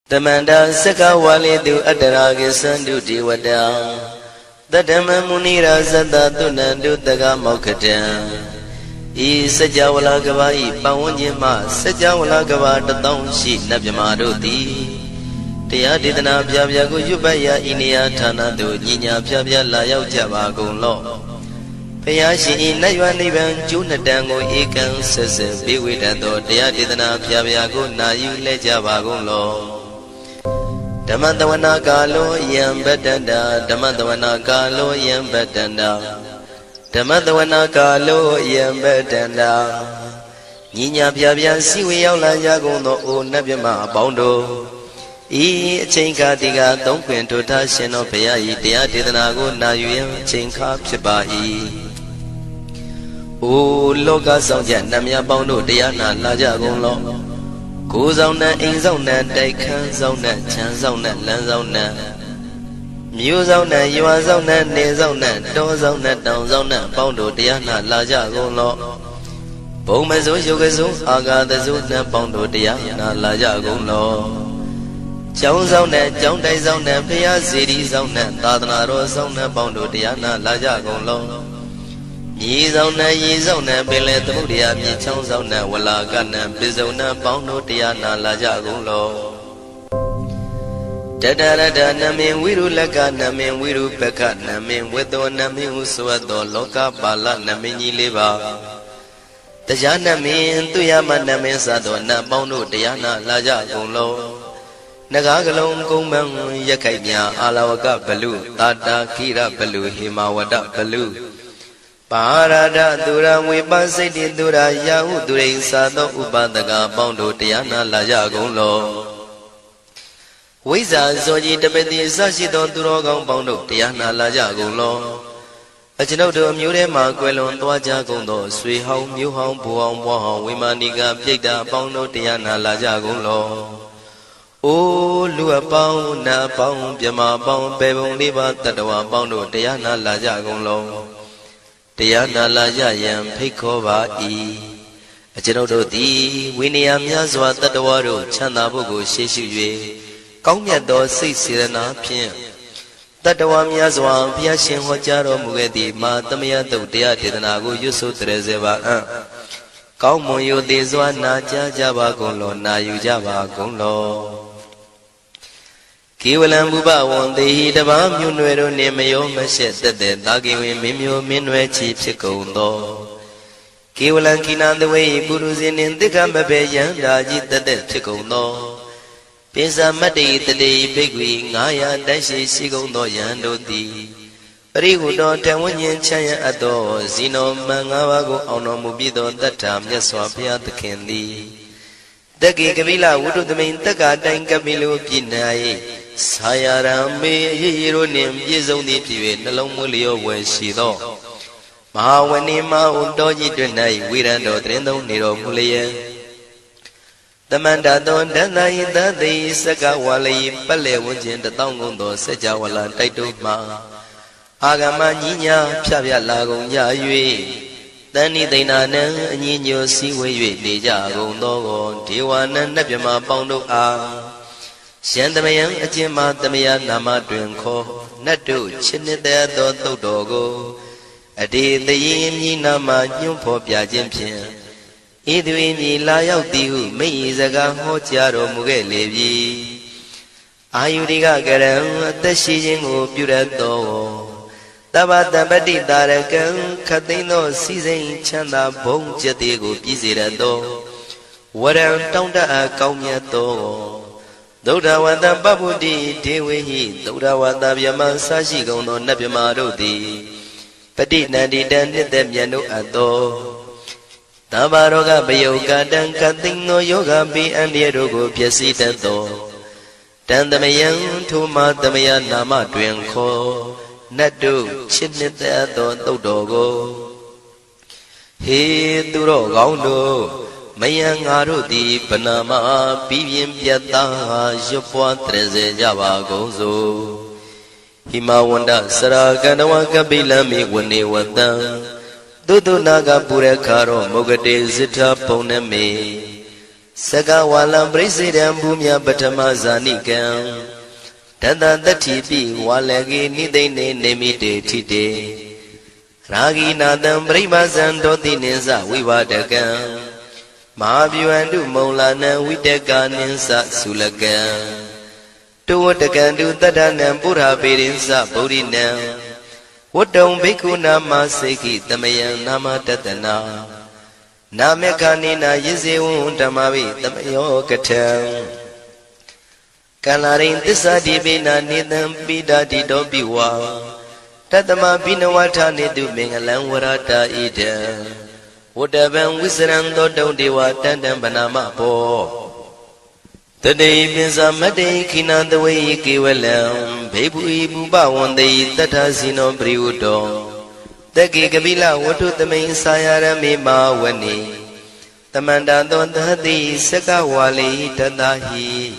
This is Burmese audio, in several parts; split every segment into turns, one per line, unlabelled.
Tamanda Saka Wali do Adaragi Sandu Diwada Dadama Munira Zada Tunandu Daga Mokatan E Sajawala Gavai Pawanyama Sajawala Gava Tatong Shi Nabyamadoti Tia Didana Pyago Yubaya Inia Tana do Nina Pyabya Layao Javago Law Payashi Nayaniban Junadango Ekan Sese Biwidado Tia Didana Pyago Nayu Lejavago Law Damandawana Galo Yam Bedanda Damandawana Galo Yam Bedanda Damandawana Galo Yam Bedanda Nina Pyabya Siwi Yaula Yagono O Nabyama Bondo E Chinka Diga Don't Quinto Tashino Payai Dia Didanago Nayu Chinka Pibai O Loka Songjan Namya Bondo Diana Lajagon Law Go zone in zone, they can zone, chan zone, land zone. Muse zone, you are zone, ne zone, do zone, down zone, bondo, diana, laja, go low. Bomazo, yogazo, aga the zone, bondo, diana, laja, go low. Chow zone, John day zone, Pia city zone, Tadana zone, bondo, diana, laja, go low. Ye zone, Billet, Mudia, Michon zone, Wallagana, Bizona, Bondo, Diana, Lajago low. Dada Namin, Wiru Laga, Namin, Wiru Pekka, Namin, Wedo, Namin, Usuado, Loka, Bala, Namini Liva. The Janamin, Tuyama, Namin Sadona, Bondo, Diana, Lajago low. Nagagalong Kumbang, Yakaya, Alawaka, Balu, Tata, Kira, Balu, Himawada, Balu. Parada Dura Wibasiti Dura Yahu Dure Sado Ubadaga Bondo Tiana Lajagon Law Wiza Zoji Debedi Sashidon Durogon Bondo Tiana Lajagon Law A Genodo Murema Quelon Tuajagondo Sui Home Mu Home Puang Wahong Wimaniga Pigda Bondo Tiana Lajagon Law O Lua Pong Na Pong Pyama Pong Pebong Liba Tatawa Bondo Tiana Lajagon Law Diana Laja Yam Pikova E. A Genodo D. Winniam Yazwa Tadawaro, Chanabugo, Sheshu, Kongado, 6 Sirena Pien. Tadawam Yazwa, Piashin Hojaro Mugedi, Matamia do Dia Didanago, Yusu Trezeva. Kaumo Yu Dizwa Naja Java Golo, Nayu Java Golo. Kiwalam Buba one day the Bam Yunero Nemayo Mashet the Dagi Mimio Minwe Chief Chicondo. Kiwalan Kinan the way Buruzin in the Gambabe Yandaji the dead Chicondo. Pisa Madi the day Big Wing Aya Dashi Sigondo Yando D. Rigo Tawanyan Chaya Ado Zino Mangawago Ono Mubido that time Yaswapia the Candy. The Gigavilla would do the main Tagada in Camilo Pinai. Sayarame hero name Yezoni Pive, Nalomulio when she do. Mahawanima Undoji Denai, Wirando, Trendo Niro Mulia. The Mandadon Danai that day Sakawali, Pale Wujin, the Tongundo, Sajawala, Taituma. Agama Nina, Pavia Lago, Yayue. Dani Dinana, Nino Siwe, Deja, Gondo, Tiwana, Nebima, Bondo A. Shandamayan Ajima Damaya Nama Drinko, Nadu, Chinida Dogo, a day the Yin Nama Yumpo Piajimpian. Idwin Layao Diu, May Zaga Hotiaro Mugelevi. Ayudiga Garam, the Shijin Burato. Tabata Badi Darakan, Katino, Season Chanda, Bong Jatigo, Pizirado. What a tonda Kaumiato. Doda Wanda Babudi, Dewi, Doda Wanda Yaman Sashi Gono Nabimarodi. Petit Nandi Dandit them Yanu Ado. Tabaroga Bayoga Dan Katino Yoga Bi and Yerogo Piasi Dento. Dandamayan Tuma Damaya Nama Dwenko. Nadu, Chinit Ado Dodogo. He Duro Gaundo. Mayang Arudi Panama Pivian Piata Jopua Treze Java Gozo Himawanda Sara Ganawaka Bilami Wani Wada Dudu Naga Pure Karo Mogade Zita Poneme Saka walam presidam bumya patama zanikam Tata tatipi walagi nidene nemite tite Ragi nadam pribazan doti ninsa vivadakam Mahavyuandu maulana vidaka ninsa sulakam Tuwatakandu tadanam pura pirinsa burinam Wadong bhikkhu nama seki tamayam nama tatana Namekanina yizewun tamavi tamayo katam Kalarin tisa dibina nidam bidadi dobiwa Tatama binawata nidu mengalang warata ida Wadabang wisran dodong dewa tandam banama po Today pinsa mate kinandawai kiwalam Bebu ibu bawandai tatasino priudo Taki kabila watu tamay sayarami mawani Tamanda dondhati sakawali tadahi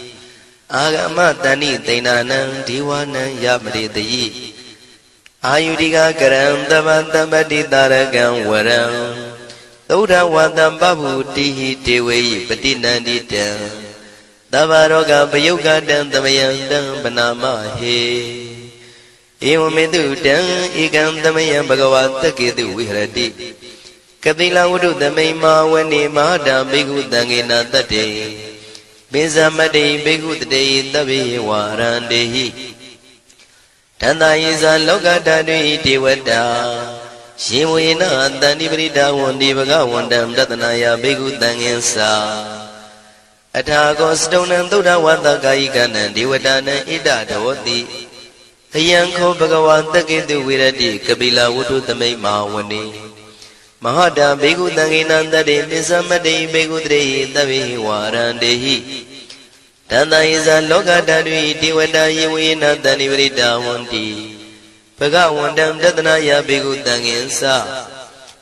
Agama tani tainanang diwanang yamritayi Ayudika karam tabati taragang waram Tauda wadam babu tihi tewayi patinandita Tavaroga payuga dan tamayandang panama he Ewamedu dan ikam tamayang bhagavata ketu vihrati Kapila wudu tamay mawani mahada bhikkhu tangena tate Binsamati bhikkhu tate tabi warandehi Tantayisa lokatadwi devata Shivuyena tantiparita wandi bhagavandam tatanaya bhikkhu tangensa Athago stonam tuda wata kaikanam devatanam ida dhavati Ayanko bhagavata ketu virati kapila wudu tamay mawani Mahada bhikkhu tangenandade nisamati bhikkhu tre tavi warandehi Tantayisa lokatadvi devata yivuyena tantiparita wandi Bhagavandam tatanaya bhikkhu tangensa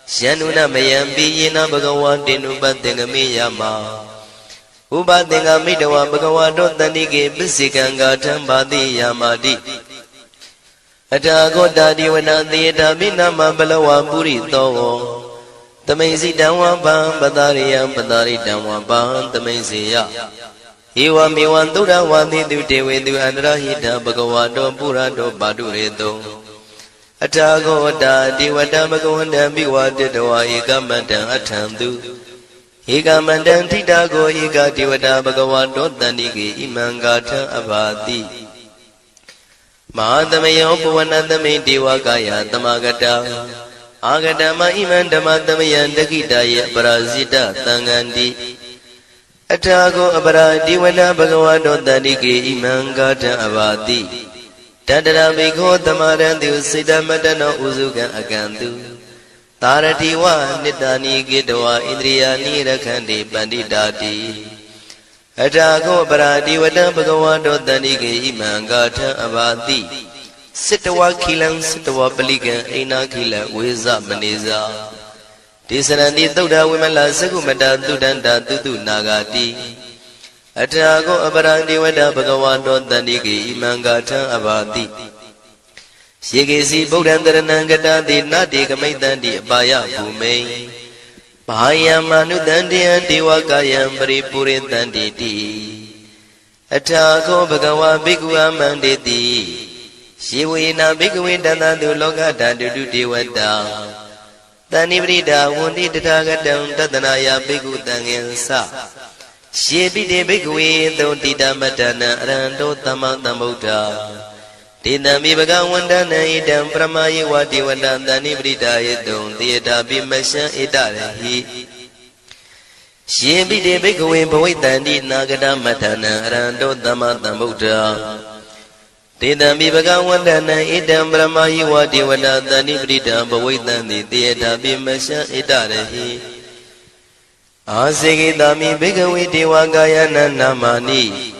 Syanuna mayampi yena bhagavatinu patengami yama Upatenga midawa bhagavato tanike pisikanga thambati yamati Athago dadiwana theta binama balawa purito Tamaisi damwa bam padariyam padaritamwa bam tamaisiya Ewa mewan tura wati devetu anarahita bhagavato purato padureto Athago dadivata bhagavandam bhigvatitawa ekamantang athantu Ekamantang titago eka devata bhagavato tanike imangatha abhati Mahatamayo puvanatame devakaya tamagata Agatama iman dhamatamayan dakitaya parasita tangandi Athago apara devata bhagavato tanike imangatha abhati Tadara bhikho tamarantu siddhamatana usukan akantu Taratiwa nidani gidwa indriyani rakhandi panditati Athago paradivata bhagavato tanike imangatha abhati Sittawa khilang sittawa palikan aina khila veza maneza Tisaranti tuddha vimala sakumata tuddhanta tutu nagati Athago paradivata bhagavato tanike imangatha abhati Shekesi Bodhandaranang Gatati Nati Kamaitanti Abhaya Bhume Bhayamanu Dandiyan Devakayam Paripuritanti Ti Athago Bhagava Bhikkhu Amanditi Shivuyena Bhikkhu Dantantu Lokatantu Devata Tanivrita Wundi Tathagatam Tatanaya Bhikkhu Tangensa Shepite Bhikkhu Tondita Matana Aranto Tamatambuddha Tidami bhagavandana idam pramayi vati vandantani pritayadum tiyata bimasya itarahi Shepite bhikkhuve bhavaitanti nagata matana aranto tamatambuddha Tidami bhagavandana idam pramayi vati vandantani pritayadum bhavaitanti tiyata bimasya itarahi Asekitami bhikkhuve devakayana namani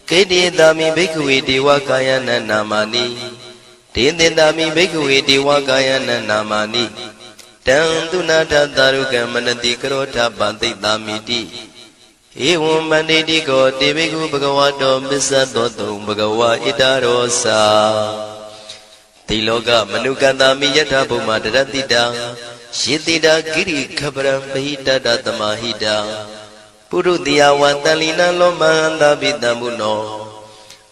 Kedidami bhikkhuve devakayana namani Tindindami bhikkhuve devakayana namani Tantunata tarukam manati karota pantithamiti Evam banditi ko tebhikkhu bhagavato bissadoto bhagava itarosa Tiloka manukantami yatha bhuma daratita Shitita giri khaparam bahita tamahita ပုရုတိယဝတန်လီနံလောမဟန္တာပိတံမုနော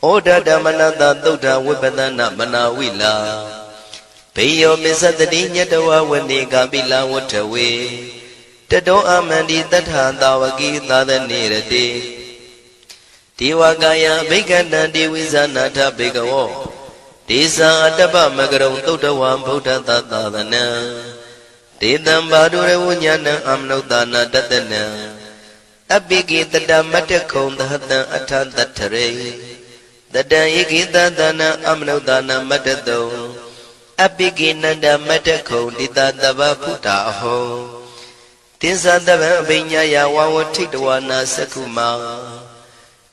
ဩဒဓမ္မနတသုဒ္ဓဝိပဒနာမနာဝိလာဘေယောမစ္စတတိညတဝဝနေကပိလဝထဝေတတောအမန္တိတထသာဝကိသာသနေရတိဒေဝကာယဘိက္ခဏံဒေဝိဇာနာထဘေကဝောဒေဇာအတ္တပမကရုံသုဒ္ဓဝံဗုဒ္ဓသာသနံဒေတံဘာဒုရဝဉာဏံအမနုဿာနာတတနံအပိကိတတမတ္တခုံသဟတံအထတထရေတတံဧကိတသနံအမနုဿာနာမတ္တတုံအပိကိနန္ဒမတ္တခုံတိတတဗ္ဗဖုတာအဟောတင်္ဆတဗံအပိညာယဝဝထိတဝနာသက္ခုမာ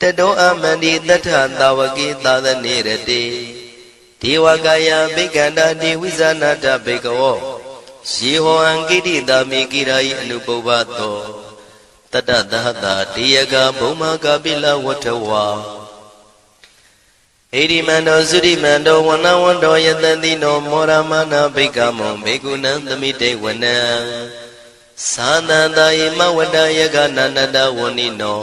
တတောအမန္တိတထသာဝကိသာသနေရတိဒေဝကာယဘိက္ခန္တာဒေဝိဇာနာတဘေကဝောယေဟောအံကိတိတာမိကိရာယအနုပုဗ္ဗတောတတသဟတာတေယကဘုံမကပိလဝထဝါဧရိမန္တောသုရိမန္တောဝနဝန္တောယတတိနောမောရမနာဘိက္ခမောဘေကုဏံသမိတေဝနံသာသန္တာယေမဝတ္တယကနာနတဝဏိနော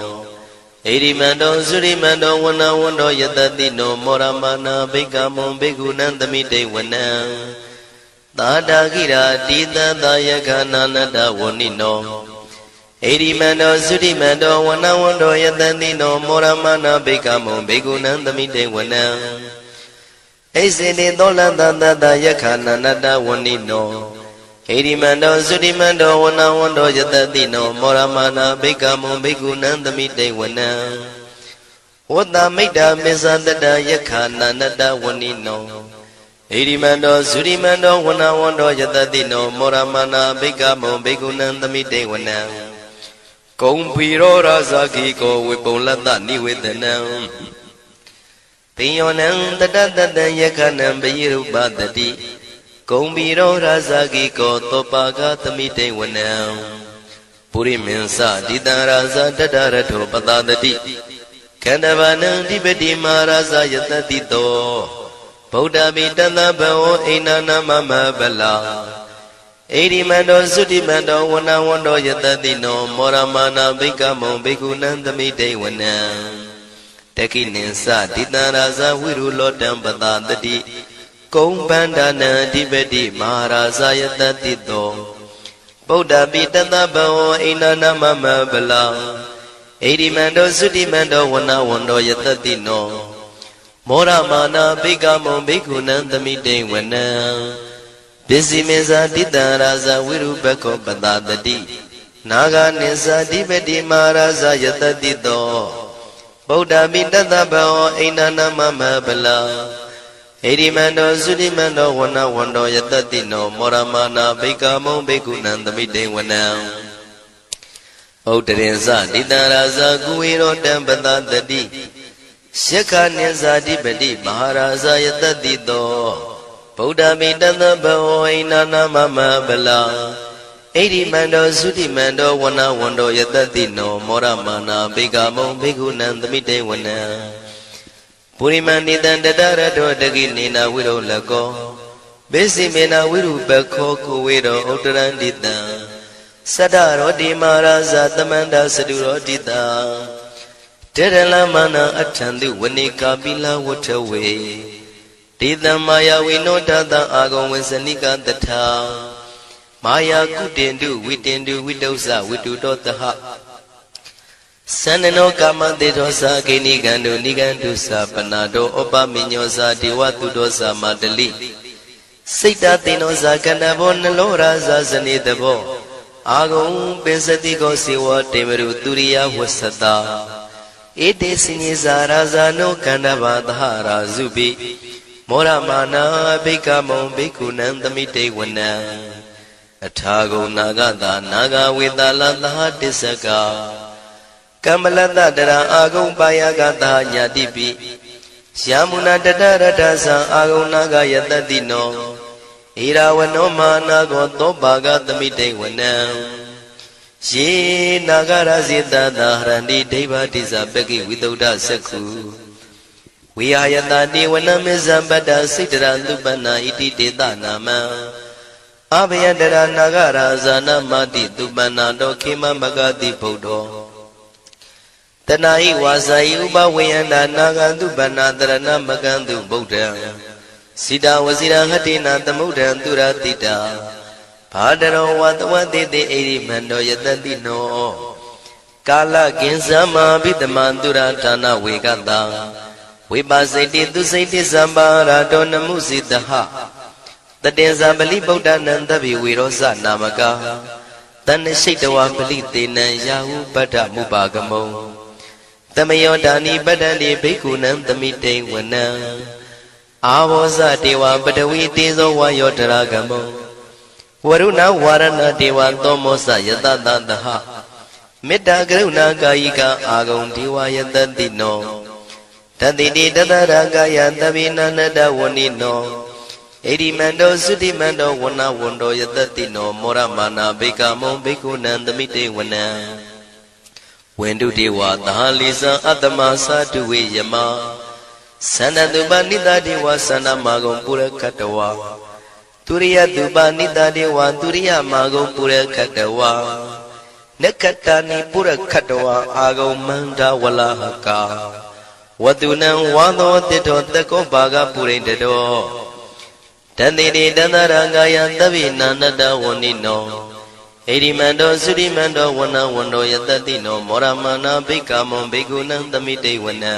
ဧရိမန္တောသုရိမန္တောဝနဝန္တောယတတိနောမောရမနာဘိက္ခမောဘေကုဏံသမိတေဝနံသာတာကိရာတိတသာယကနာနတဝဏိနောဧရိမန္တောသုရိမန္တောဝနဝန္တောယတတိနောမောရမနာဘိက္ခမောဘေကုဏံသမိတေဝနံဣစေတိသောလတတတယခာနန္တဝဏိနောဧရိမန္တောသုရိမန္တောဝနဝန္တောယတတိနောမောရမနာဘိက္ခမောဘေကုဏံသမိတေဝနံဝတ္တမိတ္တမေဇတတယခာနန္တဝဏိနောဧရိမန္တောသုရိမန္တောဝနဝန္တောယတတိနောမောရမနာဘိက္ခမောဘေကုဏံသမိတေဝနံကုံဖီရောရာဇာကိကောဝေပုံလတ္တနိဝေဒနံပိယောနံတတတတံယခဏံပိရုပတတိကုံဖီရောရာဇာကိကောသောပါကသမိတေဝနံပုရိမင်းစဒိတံရာဇာတတရထောပတတတိခန္ဓဗာနံဓိပတိမာရာဇာယတတိတောဗုဒ္ဓပိတသဗ္ဗဝောအိနာနာမမဗလာဧရိမန္တောသုတိမန္တောဝနဝန္တောယတတိနောမောရမနာဘိက္ခမောဘေကုဏံသမိတေဝနံတခိနိသဒိတံရာဇဝိရုလောတံပတတတိကုံပန္ဒနာအဓိပတိမဟာရာဇယတတိတောဗုဒ္ဓပိတသဗ္ဗဝောအိနာနာမမဗလာဧရိမန္တောသုတိမန္တောဝနဝန္တောယတတိနောမောရမနာဘိက္ခမောဘေကုဏံသမိတေဝနံပစ္စည်းမေဇာတိတံရာဇဝိရုပခောပတတတိနာဂနိသဓိပတိမဟာရာဇယတတိတောဗုဒ္ဓပိတသဗ္ဗဝောအိနာနာမမဗလာဧရိမန္တောသုတိမန္တောဝနဝန္တောယတတိနောမောရမနာဘိက္ခမောဘေကုဏံသမိတေဝနံဩတရင်စတိတံရာဇကုဝေရောတံပတတတိယက္ခနိသဓိပတိမဟာရာဇယတတိတောဗုဒ္ဓမိတသဗ္ဗဝေအိနာနာမမဗလာဧရိမန္တောသုတိမန္တောဝနဝန္တောယတတိနောမောရမနာဘိက္ခမောဘေကုဏံသမိတေဝနံပုရိမဏိတံတတရတောတကိနေနာဝိရောလကောဘေစီမေနာဝိရုပခောကိုဝေရောဥတရန္တိတံသတ္တရောတိမာရာဇသမန္တသတုရောတိတံတေရလမနာအထံတုဝနေကာပိလဝထဝေတေတံမာယာဝိနောတတံအာဂုံဝေစနိကတထာမာယာကုတင်တုဝိတင်တုဝိတုဇဝိတုတောတဟသန္နနောကာမတေသောသာဂိနိကံတုနိကံတုသာပနာတောဩပမိညောသာဒေဝတုတောသာမတလိစိတ်တသေနောသာကန္နဘောနလောရာဇာဇနေတဘောအာဂုံပင်စတိကောစေဝတေမရုသူရိယဝဆတာဧတေစိညေဇာရာဇာနောကန္နဘာသဟရာဇုပိမောရမနာဘိက္ခမောဘိက္ခုနံသမိတေဝနံအထာဂုံနာဂတာနာဂဝေတလသဟတစ္စကကမ္မလတတရအာဂုံပါယကတာညာတိပိယာမုနာတတရတသံအာဂုံနာဂယတတိနောဣရာဝနောမာနာကောသောပါကသမိတေဝနံယေနာဂရဇိတသာဟရန္တိဒိဗ္ဗတိဇပကိဝိသုဒ္ဓသက္ခုဝိဟာယတတိဝနမေဇံပတ္တစိတ္တရသုပနာဣတိတေတနာမံအဘယတရနာဂရာဇာနမတိသုပနာတောခေမမဂတိဗုဒ္ဓော တဏှာဤဝါစာဤဥပဝေယန္တာနာဂန္တုဗန္နာတရဏမကန္တုဗုဒ္ဓံစိတာဝစီရဟတိနာသမုဒ္ဒံသူရတိတာဘာတရောဝတဝတိတိဣရိမန္တောယတတိနောကာလကင်္စမဘိတမန္တုရဌာနဝေကတံဝိပါစိတိသူစိတိသမ္ပါရာတောနမှုစိတဟတတေဇာပလိဗုဒ္ဓနံတဗ္ဗိဝေရောဇနာမကာတဏ္ဍရှိတဝါပလိတေနံယာဟုပတ္ထမုပါကမုံသမယောဒါနိပတ္တတိဘိက္ခုနံသမိတေဝနံအာဘောဇတေဝပတဝီတေဇောဝါယောတရာကမုံဝရုဏဝါရဏတေဝသောမောဇယတတသဟမေတ္တာကရုဏာကာယိကအာဂုံဒေဝယတတိနောတတိတိတတရကာယသဗ္ဗိနန္တဝဏိနောဣရိမန္တောသုတိမန္တောဝဏဝန္တောယတတိနောမောရမာနာဘေကမုံဘေကုဏံသမိတေဝနံဝန္တုတေဝသဟလိဇံအတ္တမသာတုဝေယမသန္တတုပနိတတေဝသန္တမာဂုံပုရခတဝါသူရိယတုပနိတတေဝသူရိယမာဂုံပုရခတဝါနက္ခတနိပုရခတဝါအာဂုံမန္တဝလဟကာဝတုနံဝါသောတိတောတကောဘာဂပုရိတတောတန္တိတိတန္တရကာယသဗ္ဗိနန္တဝဏိနောဣရိမန္တောသုရိမန္တောဝဏဝန္တောယတတိနောမောရမာနာဘိက္ခမုံဘိက္ခုနံသမိတေဝနံ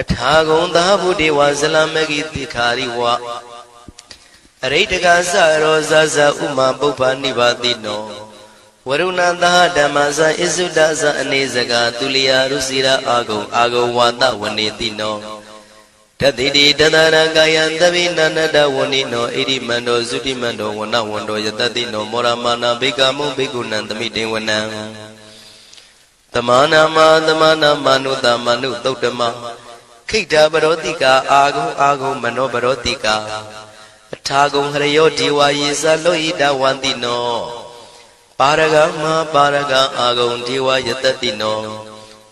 အထာဂုံသာဗုဒေဝဇလမဂိတိခာရိဝအရိတကသရောဇဇဥမာပုပ္ပနိဗ္ဗာတိနောဝရုဏသဟဓမ္မဇဣစုဒဇအနေစကာသူလျာရုစီရာအာဂုံဝါတဝနေတိနောတတိတိတတရကာယသဗ္ဗိနန္တဝဏိနောဣရိမန္တောသုတိမန္တောဝဏဝန္တောယတတိနောမောရမာနာဘိက္ခမုံဘိက္ခုနံသမိတေဝနံတမနာမနုတမနုသုတ်တမခိတ္တပရောတိကာအာဂုံမနောပရောတိကာအထာဂုံဟရယောဒီဝါယေသလောဟိတဝန္တိနောပါရဂမပါရဂအာဂုံဒီဝါယတတိနော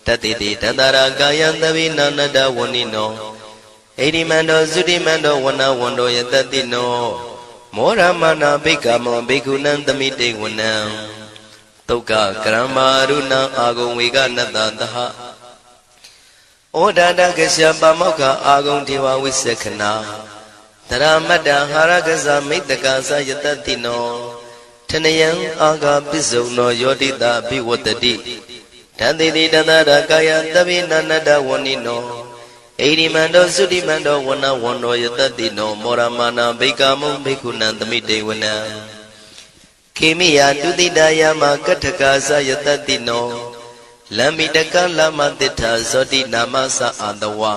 တတိတိတတရကာယသဗ္ဗိနန္တဝဏိနောဣရိမန္တောသုတိမန္တောဝဏဝန္တောယတတိနောမောရမနာဘိက္ခမောဘိက္ခုနံသမိတေဝနံတုတ်ကကရမရုဏအာဂုံဝေကနတသဟဩဒါတကရှပမောက္ခအာဂုံဒေဝဝိသခနာတရမတ္တဟာရကဇမိတ္တကသယတတိနောထနယံအာဂပစ္စုံနောယောတိတာဘိဝတ္တိတန္တိတိတတရကာယသဗ္ဗိနန္တဝဏိနောဣရိမန္တောသုတိမန္တောဝဏဝန္တောယတတိနောမောရမာနာဘိက္ခမုံဘိက္ခုနံသမိတေဝနံခေမိယတုတိတယမကထကာသယတတိနောလမ္မိတကလမတိထာဇောတိနာမသအာတဝါ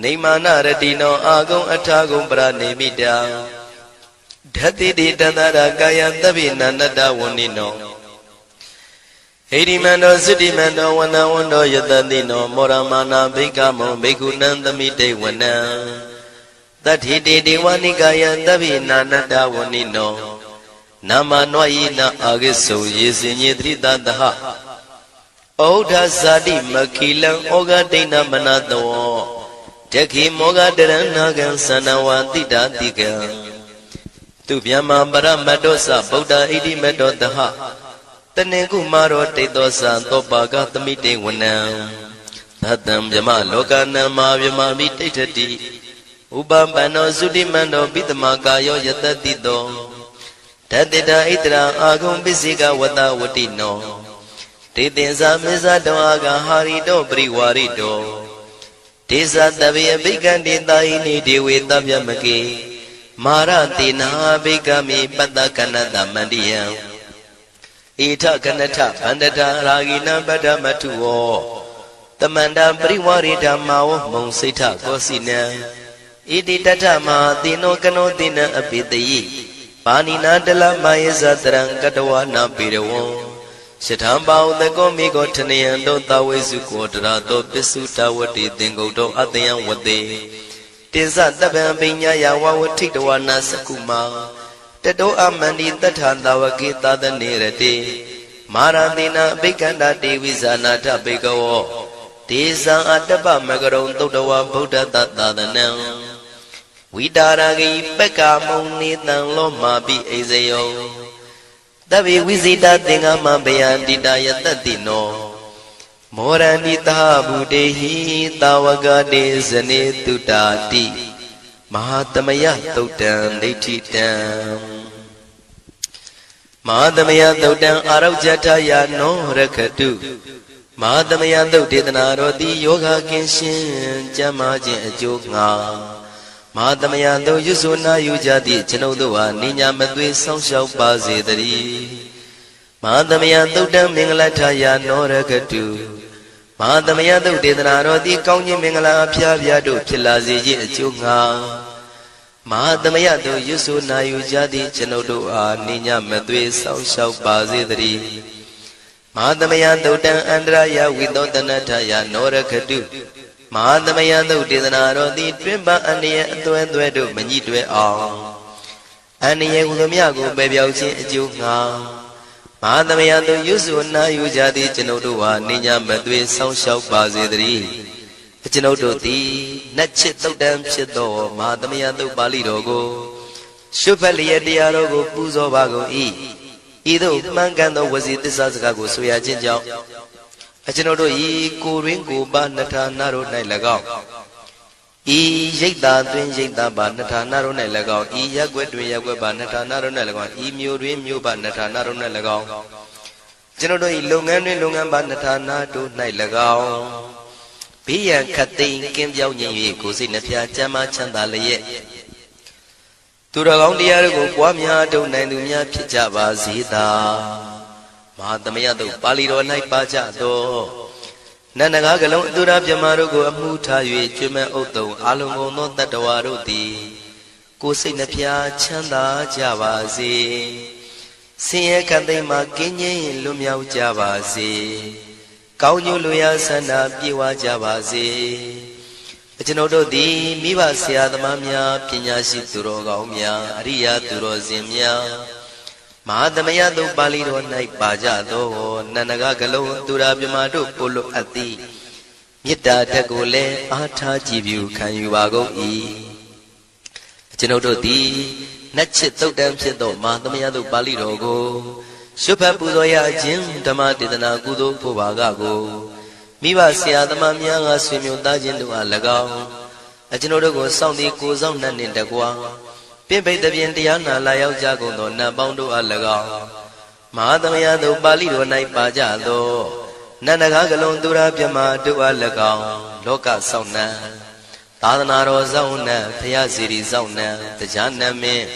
နေမာနရတိနောအာဂုံအထာဂုံပရနေမိတံဓတ္တိတိတတရကာယသဗ္ဗိနန္တဝဏိနောဣရိမန္တောသုတိမန္တောဝဏဝန္တောယတတိနောမောရမာနာဘိက္ခမုံဘိက္ခုနံသမိတေဝနံတတ္ထိတိဒေဝနိကာယသဗ္ဗိနန္တဝဏိနောနာမနွယိနအာဂိစုယေစင်ညေတိတတဟဩဒဇာတိမခိလံဩဃဒိဏမနတောတခိမောဃတရဏကံသနဝတိတာတိကံသူဗျမပရမတ္တောသဗုဒ္ဓဣတိမတ္တောတဟတနေကုမာရောတိတ်သောသံသောပါကသမိတေဝနံသတ္တံဗျမလောကနံမာဗျမမိတိဋ္ဌတိဥပပန္နောသုတိမန္တောပိတမကာယောယတတိတောတတေတာဣတရာအာဂုံပစ္စေကဝတဝတိနောတေတင်္ဇာမေဇတောအာဂဟာရိတောပရိဝါရိတောဒေသတဗေဘိက္ခန္တေတာဟိနိဒေဝေတဗျမကေမာရတေနာဘိက္ခမေပတ္တကနတမန္တိယံဣထကနထဗန္တတာရာဂိနံပတ္တမထုဝောတမန္တပရိဝါရိဓမ္မာဝမုံစိဋ္ဌကောစီနံဣတိတထမဟာတိနောကနောတိနံအပိတယိပါဏိနာတလမယေဇတရံကတဝနာပေရဝံရှထံပါဥတကောမိကောထနယံတောတဝိစုကောတရာတောပစ္စုတဝတိသင်္ကုတ်တောအတယံဝတေတိဇတပံပိညာယဝဝထိတဝနာစကုမာတတောအမန္တိတထံတဝကေသဒနေရတိမာရတိနာအဘိက္ခန္တာတေဝိဇာနာထဘေကဝောဒေဇံအတ္တပမကရုံသုတ္တဝဗုဒ္ဓတသာသနံဝိတာရဂိပက္ခမုံနေတံလောမာပိအိဇယောတဗ္ဗေဝိဇိတသင်္ဃမဘယန္တိတာယတတိနော မောရဏိတာဗုတေဟိတာဝကတေဇနေတုတာတိမဟာသမယသုတ်တံဒိဋ္ဌိတံမဟာသမယသုတ်တံအာရောဇထယာနောရခတုမဟာသမယသုတ်ဒေသနာတော်သည်ယောဂကင်းရှင်းကျမ်းမာခြင်းအကျိုးငှာမဟာသမယသုတ်ရွတ်ဆိုနာယူကြသည့်ကျွန်ုပ်တို့ဟာနိညာမသွေဆောင်းလျှောက်ပါစေတည်းမဟာသမယသုတ်တံမင်္ဂလထယာနောရခတုမဟာသမယသုတ်ဒေသနာတော်သည်ကောင်းခြင်းမင်္ဂလာအဖျားဖျားတို့ဖြစ်လာစေခြင်းအကျိုးငှာမဟာသမယသုတ်ရွတ်ဆိုနာယူကြသည့်ကျွန်ုပ်တို့အားနိညာမသွေဆောင်းလျှောက်ပါစေတည်းမဟာသမယသုတ်တံအန္တရာယဝိသောတနထယာနောရခတုမဟာသမယသုတ်ဒေသနာတော်သည်တွင်ပအန္တရာယ်အသွဲသွဲတို့မညှိတွဲအောင်အန္တရာယ်ဟူသည်များကိုပယ်ပြောက်ခြင်းအကျိုးငှာမဟာသမယသုတ်ရွတ်ဆိုနာယူကြသည့်ကျွန်ုပ်တို့ဟာနိညာမသွေဆောင်းလျှောက်ပါစေတည်းကျွန်ုပ်တို့သည်နတ်ချစ်သုတ်တံဖြစ်သောမဟာသမယသုတ်ပါဠိတော်ကိုရှုဖတ်လျက်တရားတော်ကိုပူဇော်ပါကုန်၏ဤသို့မှန်ကန်သောဝစီသစ္စာစကားကိုဆိုရခြင်းကြောင့်ကျွန်ုပ်တို့ဤကိုရင်းကိုပါနထာနာတို့၌၎င်းဤရိတ်တာတွင်ရိတ်တာပါနထာနာတို့၌၎င်းဤရက်ွက်တွင်ရက်ွက်ပါနထာနာတို့၌၎င်းဤမျိုးတွင်မျိုးပါနထာနာတို့၌၎င်းကျွန်ုပ်တို့ဤလုပ်ငန်းတွင်လုပ်ငန်းပါနထာနာတို့၌၎င်းဘေးရန်ခတ်သိမ်းကင်းပြောင်းခြင်း၍ကိုယ်စိတ်နှပြချမ်းသာချမ်းသာလျက်သူတော်ကောင်းတရားတို့ကိုပွားများထုတ်နိုင်သူများဖြစ်ကြပါစေသာမဟာသမယသုတ်ပါဠိတော်၌ပါကြသောနန္ဒကားကလုံးအတုရပြမတို့ကိုအမှုထား၍ကျွမ်းမဲ့ဥတုံအာလုံကုန်သောတတ္တဝါတို့သည်ကိုယ်စိတ်နှပြချမ်းသာကြပါစေဆင်းရဲခတ်သိမ်းမှကင်းငြိမ်းလွတ်မြောက်ကြပါစေကောင်းကျိုးလိုရာဆန္ဒပြေဝကြပါစေကျွန်ုပ်တို့သည်မိဘဆရာသမားများပညာရှိသူတော်ကောင်းများအရိယာသူတော်စင်များမဟာသမယသုတ်ပါဠိတော်၌ပါကြသောနန္ဒကကလုံးသူရာပြမတို့ပို့လို့အပ်သည်မေတ္တာတက်ကိုလည်းအားထားကြည်ပြုခံယူပါကုန်၏ကျွန်ုပ်တို့သည်နတ်ချစ်သုတ်တံဖြစ်သောမဟာသမယသုတ်ပါဠိတော်ကိုရှုဖတ်ပူဇော်ရခြင်းဓမ္မဒေသနာကုသိုလ်ဖို့ပါကကိုမိဘဆရာသမားများကဆွေမျိုးသားချင်းတို့အား၎င်းကျွန်ုပ်တို့ကိုစောင့်တည်ကိုစောင့်နှံ့နှင့်တကွာပင်ပိတ်သဖြင့်တရားနာလာရောက်ကြကုန်သောနတ်ပေါင်းတို့အား၎င်းမဟာသမယသုတ်ပါဠိတော်၌ပါကြသောနန္ဒကားကလုံးသူရာပြမတို့အား၎င်းလောကစောင့်နှံသာသနာတော်စောင့်နှံဖရာစီရီစောင့်နှံတရားနမင်း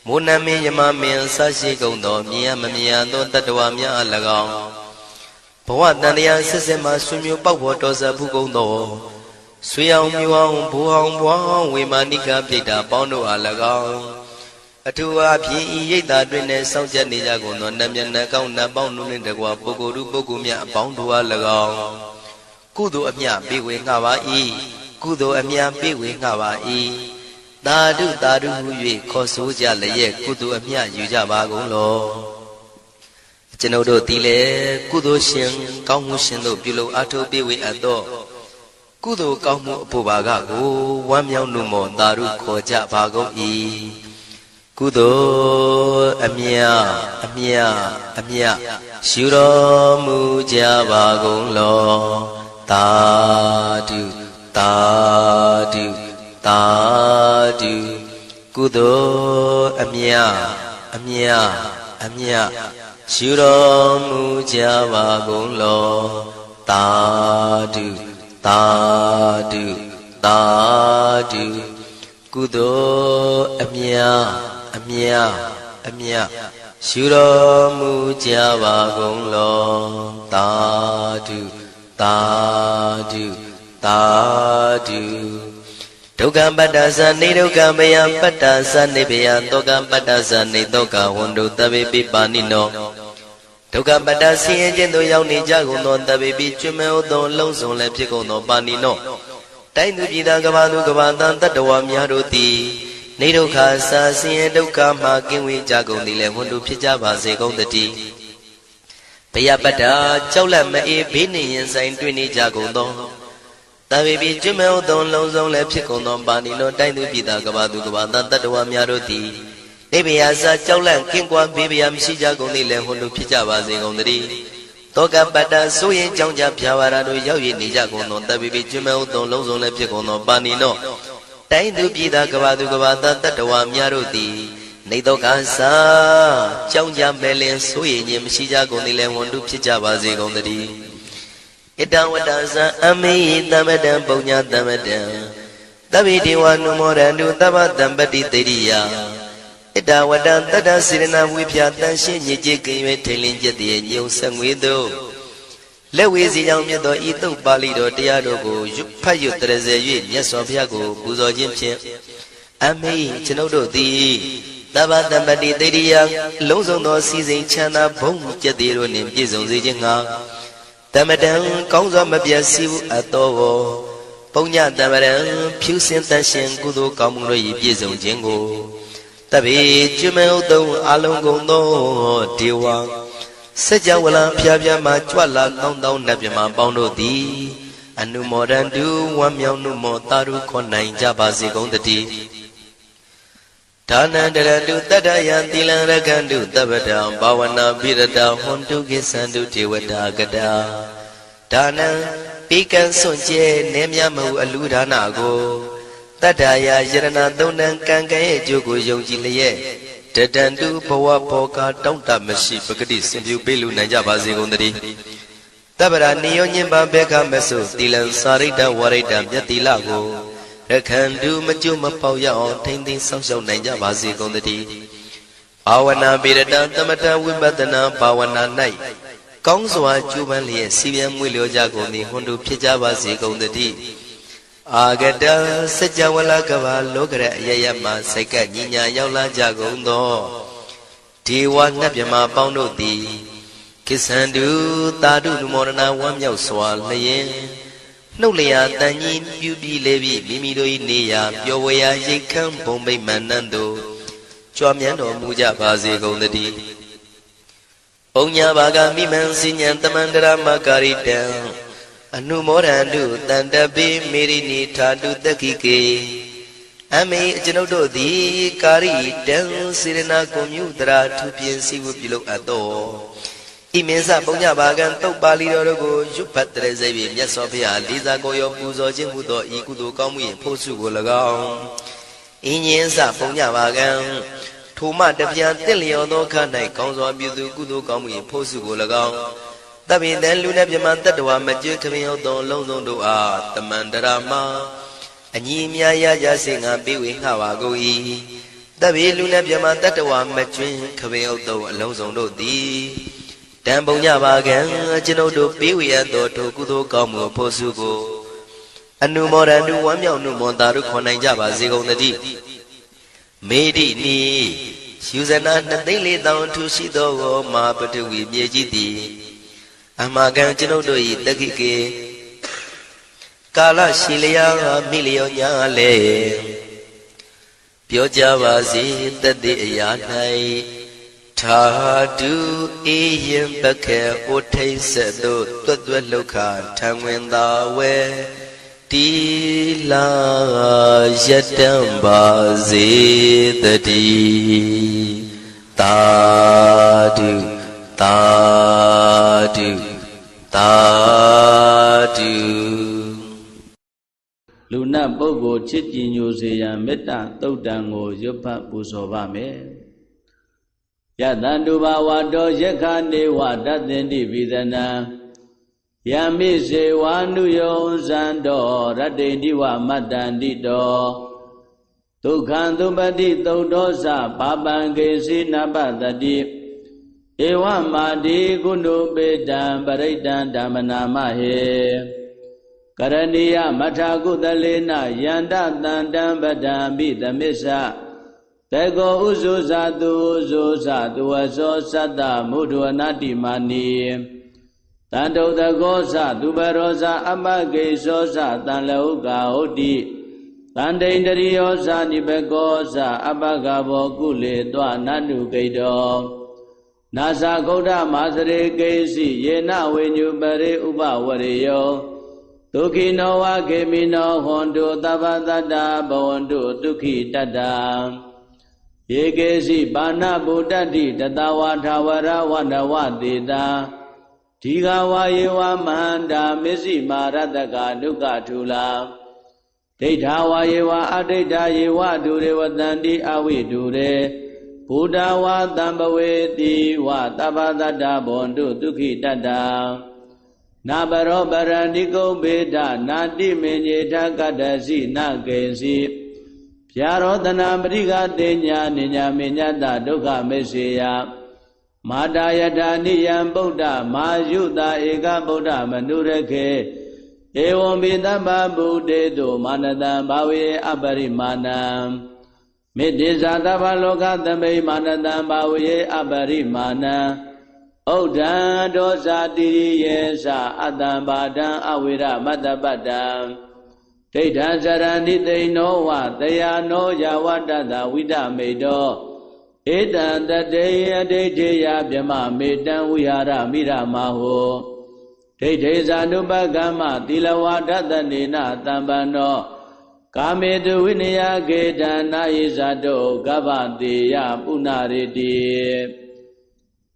မိုးနမင်းယမမင်းဆရှိကုန်သောမြင်ရမမြင်ရသောတတ္တဝါများအား၎င်းဘဝတန်တရားဆက်ဆက်မှဆွေမျိုးပေါက်ဖို့တော်ဆက်မှုကုန်သောဆွေအောင်မျိုးအောင်ဘိုးအောင်ဘွားအောင်ဝေမာနိကပြိတ္တာပေါင်းတို့အား၎င်းအထူးအားဖြင့်ဤရိတ်တာတွင်နဲ့စောင့်ကြနေကြကုန်သောနတ်မြတ်နတ်ကောင်းနတ်ပေါင်းတို့နှင့်တကွာပုဂ္ဂိုလ်တို့ပုဂ္ဂိုလ်များအပေါင်းတို့အား၎င်းကုသိုလ်အမြပေးဝေငှပါ၏ကုသိုလ်အမြပေးဝေငှပါ၏သာဓုသာဓုဟု၍ခေါ်ဆိုကြလျက်ကုသိုလ်အမြယူကြပါကုန်လောကျွန်ုပ်တို့သည်လည်းကုသိုလ်ရှင်ကောင်းမှုရှင်တို့ပြုလုပ်အားထုတ်ပေးဝေအပ်သောကုသိုလ်ကောင်းမှုအဖို့ပါကကိုဝမ်းမြောက်နှုတ်မောသာဓုခေါ်ကြပါကုန်၏ကုသိုလ်အမြအမြအမြရှုတော်မူကြပါကုန်လောသာဓုသာဓုသာဓုကုသိုလ်အမြအမြအမြရှုတော်မူကြပါကုန်လောသာဓုသာဓုသာဓုကုသိုလ်အမြအမြအမြရှုတော်မူကြပါကုန်လောသာဓုသာဓုသာဓုဒုက္ခပတ္တသနေဒုက္ခမယပတ္တသနေဘယတောကပတ္တသနေတောကဝန္တုတဗေပိပါဏိနောဒုက္ခပတ္တဆင်းရဲခြင်းသို့ရောက်နေကြကုန်သောတဗေပိကျွမဲဥသောလုံးစုံလည်းဖြစ်ကုန်သောပါဏိနောတိုင်းသူပြည်သားကဘာသူကဘာသားတတ္တဝါများတို့သည်နေဒုက္ခစာဆင်းရဲဒုက္ခမှကင်းဝေးကြကုန်သည်လည်းဝန္တုဖြစ်ကြပါစေကုန်တည်းဘယပတ္တကြောက်လန့်မအေးဘေးနှင့်ရင်ဆိုင်တွေ့နေကြကုန်သောတဗေပိကျွမဲဥသောလုံးစုံလည်းဖြစ်ကုန်သောပါဏိနောတိုင်းသူပြည်သားကဘာသူကဘာသားတတ္တဝါများတို့သည်နေဘယစာကြောက်လန့်ကင်းကွာဘေးဘယမရှိကြကုန်သည်လည်းဝန္တုဖြစ်ကြပါစေကုန်တည်း တောကပတ္တဆိုရင်ကြောင့်ကြဖြာဝါရတို့ရောက်ရည်နေကြကုန်သောတပ်ပိပိကျွမ်းမဲ့ဥသောလုံးစုံလည်းဖြစ်ကုန်သောပါဏိနောတိုင်းသူပြည်သားကဘာသူကဘာသားတတ္တဝါများတို့သည်နေတော့ကစားကြောင့်ကြမဲ့လင်ဆိုရင်ခြင်းမရှိကြကုန်သည်လည်းဝန်တုဖြစ်ကြပါစေကုန်သတည်းဣတံဝတ္တဇံအမေတမ္ပတံပုညတမ္ပတံသဗ္ဗေဒေဝနုမောရန္တုသဗ္ဗတံပတိတေရိယဣတဝတ္တတတ္တစေရနာဝိဖြာတန်ရှင်းညစ်ကြေးကင်၍ထိန်လင်းကျက်တည်းညုံဆက်ငွေတို့လက်ဝေစီကြောင့်မြတ်သောဤတုတ်ပါဠိတော်တရားတို့ကိုဖတ်ရွတ်တရစေ၍မြတ်စွာဘုရားကိုပူဇော်ခြင်းဖြင့်အမေကျွန်ုပ်တို့သည်သဗ္ဗတံပတိတေရိယလုံးစုံသောစီစဉ်ချမ်းသာဘုံကျက်တည်းတို့နှင့်ပြည့်စုံစေခြင်းငှာတမတံကောင်းစွာမပြတ်စီဘူးအတော်ကိုပုညတမရံဖြူစင်တန်ရှင်ကုသိုလ်ကောင်းမှုတို့၏ပြည့်စုံခြင်းကိုတပိကျွမ်းမဲ့ဥသုံးအလုံးကုန်သောဒေဝစัจ java လံဖျားဖျားမှာကြွလာကောင်းသောနတ်မြမပေါင်းတို့သည်အနုမောဒန္တုဝမ်းမြောက်နုမောတာရုခွန်နိုင်ကြပါစေကုန်တည်းဒါနန္တရတုတတ္တယံသီလံရခန္တုတပ္ပတံဘာဝနာပိရတဟွန်တုကိသန္တုဒေဝတာကတာဒါနံပိကံစွန့်ကျဲနေမြမဟုအလူဒါနကိုတတ္တယာယရဏသုံးတန်ကံကံရဲ့အကျိုးကိုယုံကြည်လျက်တတန္တုဘဝဘောကတောင့်တမရှိပဂတိစင်ပြုပေးလူနိုင်ကြပါစေကုန်တည်းတပ္ပရာနိယောညင်ပါဘေခမဆုသီလံစာရိတ္တဝရိတ္တမြတ်တိလကိုရခန္တုမကျွမပေါရအောင်ထိမ့်သိမ်းဆောက်ရှောက်နိုင်ကြပါစေကုန်တည်းဘာဝနာပိရတသမထဝိပဿနာဘာဝနာ၌ကောင်းစွာကျူးပန်းလျက်စီပြန်မွေလျောကြကုန်သည်ဟွန်တုဖြစ်ကြပါစေကုန်တည်းအာဂတစัจ java လကဘာလောကရအယယမစိတ်ကညညာရောက်လာကြကုန်သောဒေဝနတ်မြမပေါင်းတို့သည်ကိသန္တုတာတုနုမောဒနာဝမ်းမြောက်စွာလျင်နှုတ်လျာတန်ကြီးပြုပြီးလေပြီးမိမိတို့၏နေရာပျော်ဝေရာရိတ်ခမ်းဘုံမိတ်မန္တန်တို့ကြွားမြန်းတော်မူကြပါစေကုန်တည်းဘုံညာဘာကမိမံစဉ္ဉံတမန္တရမကာရိတံအနုမောဒန္တုတန္တပိမေရိနိထာတုတက္ခိကေအမေကျွန်ုပ်တို့သည်ကာရိတံစေရနာကွန်မြူတရာထူပြင်းစီဝပြုလုပ်အပ်တော်ဤမင်းစဘုံညာဘာကံတုတ်ပါဠိတော်တို့ကိုရွတ်ဖတ်တရစေပြီးမြတ်စွာဘုရားလေးစားကိုရောပူဇော်ခြင်းမှုသောဤကုသိုလ်ကောင်းမှု၏ဖို့စုကို၎င်းဤညင်းစဘုံညာဘာကံထိုမှတပြားတင့်လျော်သောခ၌ကောင်းစွာပြုသူကုသိုလ်ကောင်းမှု၏ဖို့စုကို၎င်းတပိတံလူနဲ့မြမတတ္တဝါမကျွခမင်းဟုတ်သောလုံးစုံတို့အားတမန္တရာမအညီအများရကြစေငါပေးဝေငှပါကုန်၏တပိလူနဲ့မြမတတ္တဝါမကျွခမင်းဟုတ်သောအလုံးစုံတို့သည်တံပုံညပါကံကျွန်ုပ်တို့ပေးဝေရသောထိုကုသိုလ်ကောင်းမှုဖို့စုကိုအနုမောဒန္တုဝမ်းမြောက်နုမောတာတို့ခွန်နိုင်ကြပါစေကုန်တည်းမေတိနီယူဇနာ2,400,000ထူရှိသောမဟာပထဝီမြေကြီးသည်အမကံကျွန်ုပ်တို့၏တက္ခိကေကာလရှိလျာမိလျောညာလေပြောကြပါစေတတ်တဲ့အရာ၌ထာတုအေယံပခေဩထိတ်ဆက်သို့တွတ်တွတ်လောက်ခထံဝင်သာဝဲတီလာယတံပါစေတည်းသာဓုသာဓုသာဓု
လူနာပုဂ္ဂိုလ်ချစ်ကြည်ညိုစေရန်မေတ္တာသုတ်တံကိုရွတ်ဖတ်ပူဇော်ပါမယ်ယတန္တုဘာဝတောယက္ခနေဝတသင်္တိပိသနံယမိစေဝါနုယောဇန္တောရတ္တိတိဝမတ္တန္တိတောဒုက္ခံသုပတိသုတ်တောသဘာပံကေစီနပတတိဧဝမာတိကုဏုပေတံပရိတံဓမ္မနာမဟေကရဏီယမထာကုသလေနယန္တတန္တံပဒံပိသမစ္ဆတေကောဥဇုဇာတုဥဇုဇာတုဝသောသတ္တမုဒဝနာတိမာနီတန္တုတကောဇသူပရောဇအမကေဇောဇတံလောကဟုတ်တိတန္တိန္တရိယောဇနိဘကောဇအပကဘောကုလေတောနန္တုကိတောနာဇာဂௌဒမာစရေကေစီယေနဝိညုပရိဥပဝရေယောဒုခိနောဝခေမိနောဟွန်တုသဗ္ဗတတ္တဘဝန္တုဒုက္ခိတတ္တယေကေစီပါဏဗုဒ္ဓတိတတဝါထာဝရဝန္တဝတေတာ ဒီဃဝါယေဝမန္တာမစ္စည်းမာရတကဒုက္ခထူလာဒိဋ္ဌဝါယေဝအဒိဋ္ဌယေဝဒုရေဝတန္တိအဝိဒုရေဘုဒ္ဓဝါတံပဝေတိဝသဗ္ဗတတ္တဘောန္တုဒုက္ခိတတ္တနာဘရောပရန္တိကုံဘေဒနာတိမေညေထကတ္တစီနကေစီဗျာရောတနာပရိကတေညာနိညာမေညတဒုက္ခမေစေယမာတာယထာနိယံဗုဒ္ဓမာယုတာဧကဗုဒ္ဓမနုရခေဧဝံဘိသဗ္ဗဗုဒ္ဓေတုမာနတံဘာဝေအပရိမာဏံမေတ္တိဇာတဗ္ဗလောကသမိမာနတံဘာဝေအပရိမာဏံဩဒံဒောဇာတိယေသအတ္တံဘာဒံအဝိရမတ္တပတ္တံဒိဋ္ဌံဇရဏိသိဏောဝတယာနောယဝတ္တသဝိတမေတောဧတံတတေယဒိဋ္ဌေယဗြမမေတံဝိဟာရမိရမဟောဒိဋ္ဌေဇာနုပကမ္မသီလဝါဒတနေနတံပန္နောကာမေတုဝိနယကေတံနာယိဇာတောကဗ္ဗတေယပုဏ္ဏရေတိ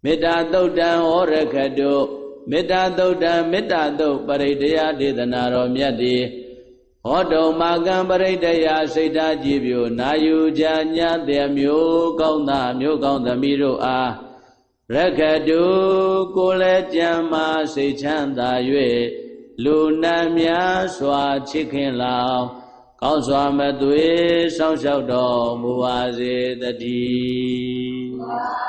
မေတ္တာသုတ်တံဩရခတုမေတ္တာသုတ်တံမေတ္တာသုတ်ပရိဒယဒေသနာတော်မြတ်တိဟောတုံမာကံပရိဒယစိတ်ဓာကြည်ပြိုနာယူကြညာတဲ့မျိုးကောင်းသားမျိုးကောင်းသမီးတို့အားရခတုကိုလည်းကြံမာစိတ်ချမ်းသာ၍လူနာများစွာချစ်ခင်လောင်ကောင်းစွာမသွေစောင့်ရှောက်တော်မူပါစေတည်း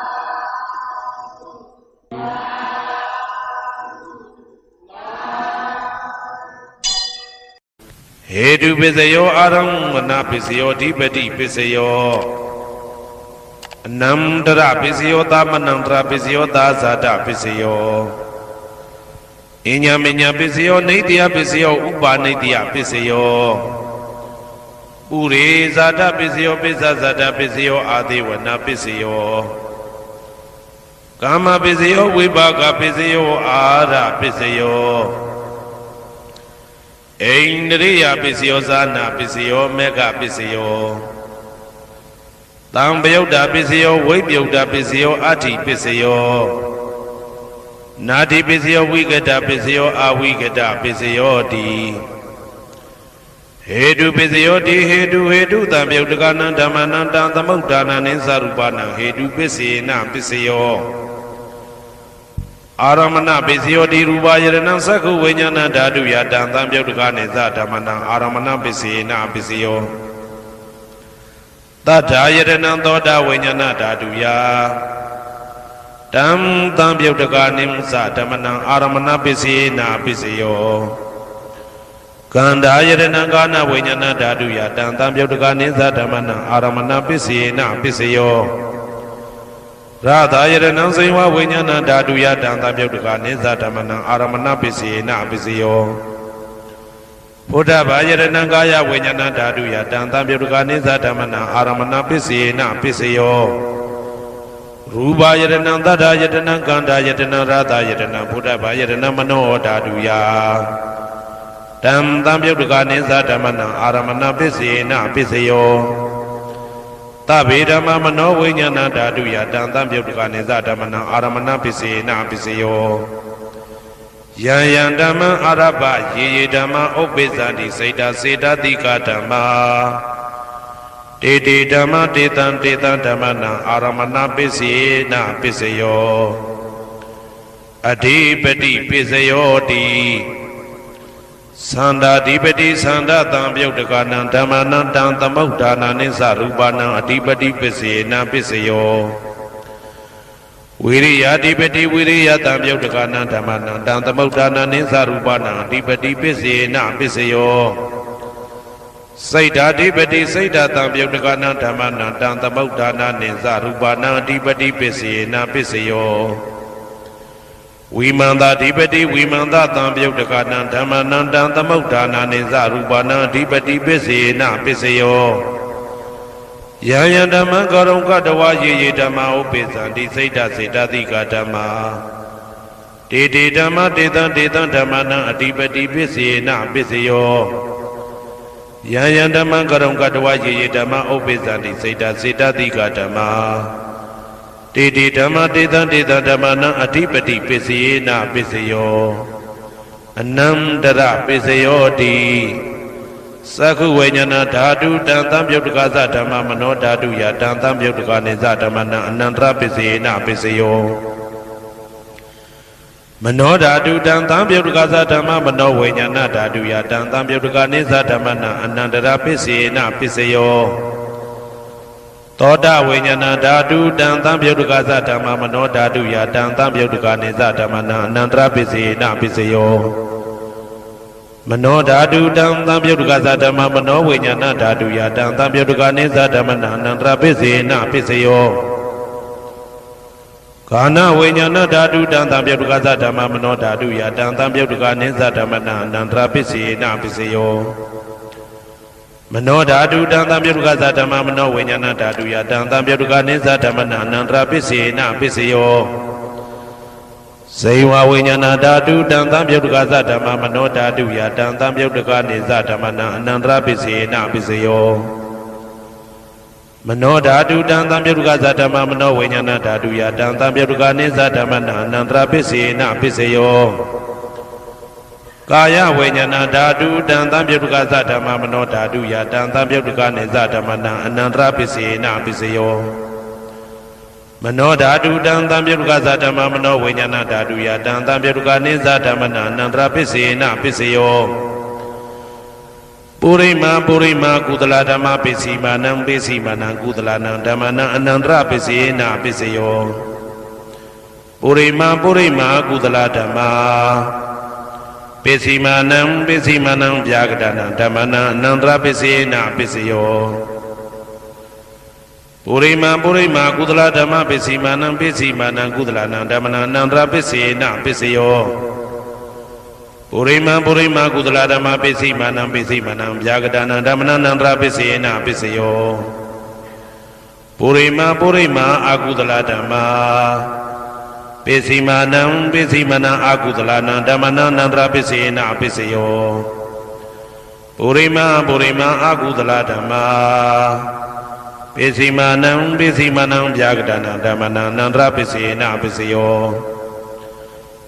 ဟေတုပစ္စယောအာရမဏပစ္စယောဓိပတိပစ္စယောအနန္တရပစ္စယောသမနန္တရပစ္စယောသာဇာတပစ္စယောအညမညပစ္စယောနေတယပစ္စယောဥပါနေတယပစ္စယောပုရိဇာတပစ္စယောပိစ္ဆဇာတပစ္စယောအာဒေဝနာပစ္စယောကာမပစ္စယောဝိပါကပစ္စယောအာရပစ္စယောဣန္ဒရိယပစ္စယောဇာနာပစ္စယောမေဃပစ္စယောသံပယုတ်တာပစ္စယောဝိပယုတ်တာပစ္စယောအဋ္ဌိပစ္စယောနာတိပစ္စယောဝိကတပစ္စယောအဝိကတပစ္စယောတိဟေတုပစ္စယောတိဟေတုသံပယုတ်တကနံဓမ္မနံတံသမုဋ္ဌာနံနိသရူပနံဟေတုပစ္စေနပစ္စယောအာရမဏပစ္စယောတိရူပယရဏံသက္ခုဝိညာဏဓာတုယတံသံပြုတ်တကနိသဓမ္မနံအာရမဏပစ္စေနပစ္စယောတထာယရဏံသောတာဝိညာဏဓာတုယတံသံပြုတ်တကနိသဓမ္မနံအာရမဏပစ္စေနပစ္စယောကန္တာယရဏံကာနဝိညာဏဓာတုယတံသံပြုတ်တကနိသဓမ္မနံအာရမဏပစ္စေနပစ္စယောရသာယရဏံစေဝဝိညာဏဓာတုယတံသပြုတ်တကနိသဓမ္မနံအာရမဏပစ္စေနပစ္စယောဘုဒ္ဓဘာယရဏံကာယဝိညာဏဓာတုယတံသပြုတ်တကနိသဓမ္မနံအာရမဏပစ္စေနပစ္စယောရူပယရဏံသတ္တယတနံကန္တာယတနံရသာယတနံဘုဒ္ဓဘာယရဏံမနောဓာတုယတံသပြုတ်တကနိသဓမ္မနံအာရမဏပစ္စေနပစ္စယောသဗ္ဗေဓမ္မမနောဝိညာဏဓာတုယတံသံပြုတ်တကနိသဓမ္မနံအာရမဏပစ္စေနပစ္စယောယံယံဓမ္မအာရပယေယေဓမ္မဥပ္ပိသန္တိစိတ်တစေတတိကဓမ္မာတေတေဓမ္မတေတံဓမ္မနံအာရမဏပစ္စေနပစ္စယောအဓိပတိပစ္စယောတိသန္တာဓိပတိသန္တာတံပြုတ်တကနံဓမ္မနံတံသမုဋ္ဌာနာနိသရူပနံအဓိပတိပစ္စေနပစ္စယောဝိရိယဓိပတိဝိရိယတံပြုတ်တကနံဓမ္မနံတံသမုဋ္ဌာနာနိသရူပနံအဓိပတိပစ္စေနပစ္စယောစိတ်ဓာဓိပတိစိတ်ဓာတံပြုတ်တကနံဓမ္မနံတံသမုဋ္ဌာနာနိသရူပနံအဓိပတိပစ္စေနပစ္စယောဝိမန္တဓိပတိဝိမန္တသံပြုတ်တကနံဓမ္မနံတံသမုဋ္ဌာနာနိသရူပနံအဓိပတိပစ္စေနပစ္စယောယံယံဓမ္မကရုံကတဝယေယေဓမ္မဥပိသံတိစိတ်တစေတတိကဓမ္မာတေတေဓမ္မတေတံဓမ္မနံအဓိပတိပစ္စေနပစ္စယောယံယံဓမ္မကရုံကတဝယေယေဓမ္မဥပိသံတိစိတ်တစေတတိကဓမ္မာ တေတိဓမ္မတေတံတေတံဓမ္မနံအဓိပတိပစ္စယေနပစ္စယောအနန္တရပစ္စယောတိသက္ခုဝိညာဏဓာတုတံသံယုတ်တကသဓမ္မမနောဓာတုယတံသံယုတ်တကနေသဓမ္မနံအနန္တရပစ္စယေနပစ္စယောမနောဓာတုတံသံယုတ်တကသဓမ္မမနောဝိညာဏဓာတုယတံသံယုတ်တကနေသဓမ္မနံအနန္တရပစ္စယေနပစ္စယောသောတဝိညာဏဓာတုတံသံယုတ်တကသဓမ္မမနောဓာတုယတံသံယုတ်တကနေသဓမ္မနံအနန္တရပစ္စယေနပစ္စယောမနောဓာတုတံသံယုတ်တကသဓမ္မမနောဝိညာဏဓာတုယတံသံယုတ်တကနေသဓမ္မနံအနန္တရပစ္စယေနပစ္စယောကာနဝိညာဏဓာတုတံသံယုတ်တကသဓမ္မမနောဓာတုယတံသံယုတ်တကနေသဓမ္မနံအနန္တရပစ္စယေနပစ္စယောမနောဓာတုတံသံယုတ်တကသဓမ္မမနောဝိညာဏဓာတုယတံသံယုတ်တကနေသဓမ္မနံအနန္တရပစ္စယေနပစ္စယောဇေဝဝိညာဏဓာတုတံသံယုတ်တကသဓမ္မမနောဓာတုယတံသံယုတ်တကနေသဓမ္မနံအနန္တရပစ္စယေနပစ္စယောမနောဓာတုတံသံယုတ်တကသဓမ္မမနောဝိညာဏဓာတုယတံသံယုတ်တကနေသဓမ္မနံအနန္တရပစ္စယေနပစ္စယောကာယဝိညာဏဓာတုတံသံယုတ်တကသဓမ္မမနောဓာတုယတံသံယုတ်တကနေသဓမ္မနံအနန္တရပစ္စယေနပစ္စယောမနောဓာတုတံသံယုတ်တကသဓမ္မမနောဝိညာဏဓာတုယတံသံယုတ်တကနေသဓမ္မနံအနန္တရပစ္စယေနပစ္စယောပုရိမာကုသလဓမ္မပစ္စည်းမာနံပစ္စည်းမာနံကုသလနံဓမ္မနံအနန္တရပစ္စယေနပစ္စယောပုရိမာကုသလဓမ္မပစ္စည်းမာနံပစ္စည်းမာနံဗျာကတနံဓမ္မနံအနန္တရပစ္စယေနပစ္စယောပုရိမာကုသလဓမ္မပစ္စည်းမာနံပစ္စည်းမာနံကုသလနံဓမ္မနံအနန္တရပစ္စယေနပစ္စယောပုရိမာကုသလဓမ္မပစ္စည်းမာနံပစ္စည်းမာနံဗျာကတနံဓမ္မနံအနန္တရပစ္စယေနပစ္စယောပုရိမာအကုသလဓမ္မပစ္စည်းမာနံပစ္စည်းမာနံအကုသလနံဓမ္မနံအနန္တရပစ္စယေနပစ္စယောပုရိမာအကုသလဓမ္မပစ္စည်းမာနံဗျာကတနံဓမ္မနံအနန္တရပစ္စယေနပစ္စယော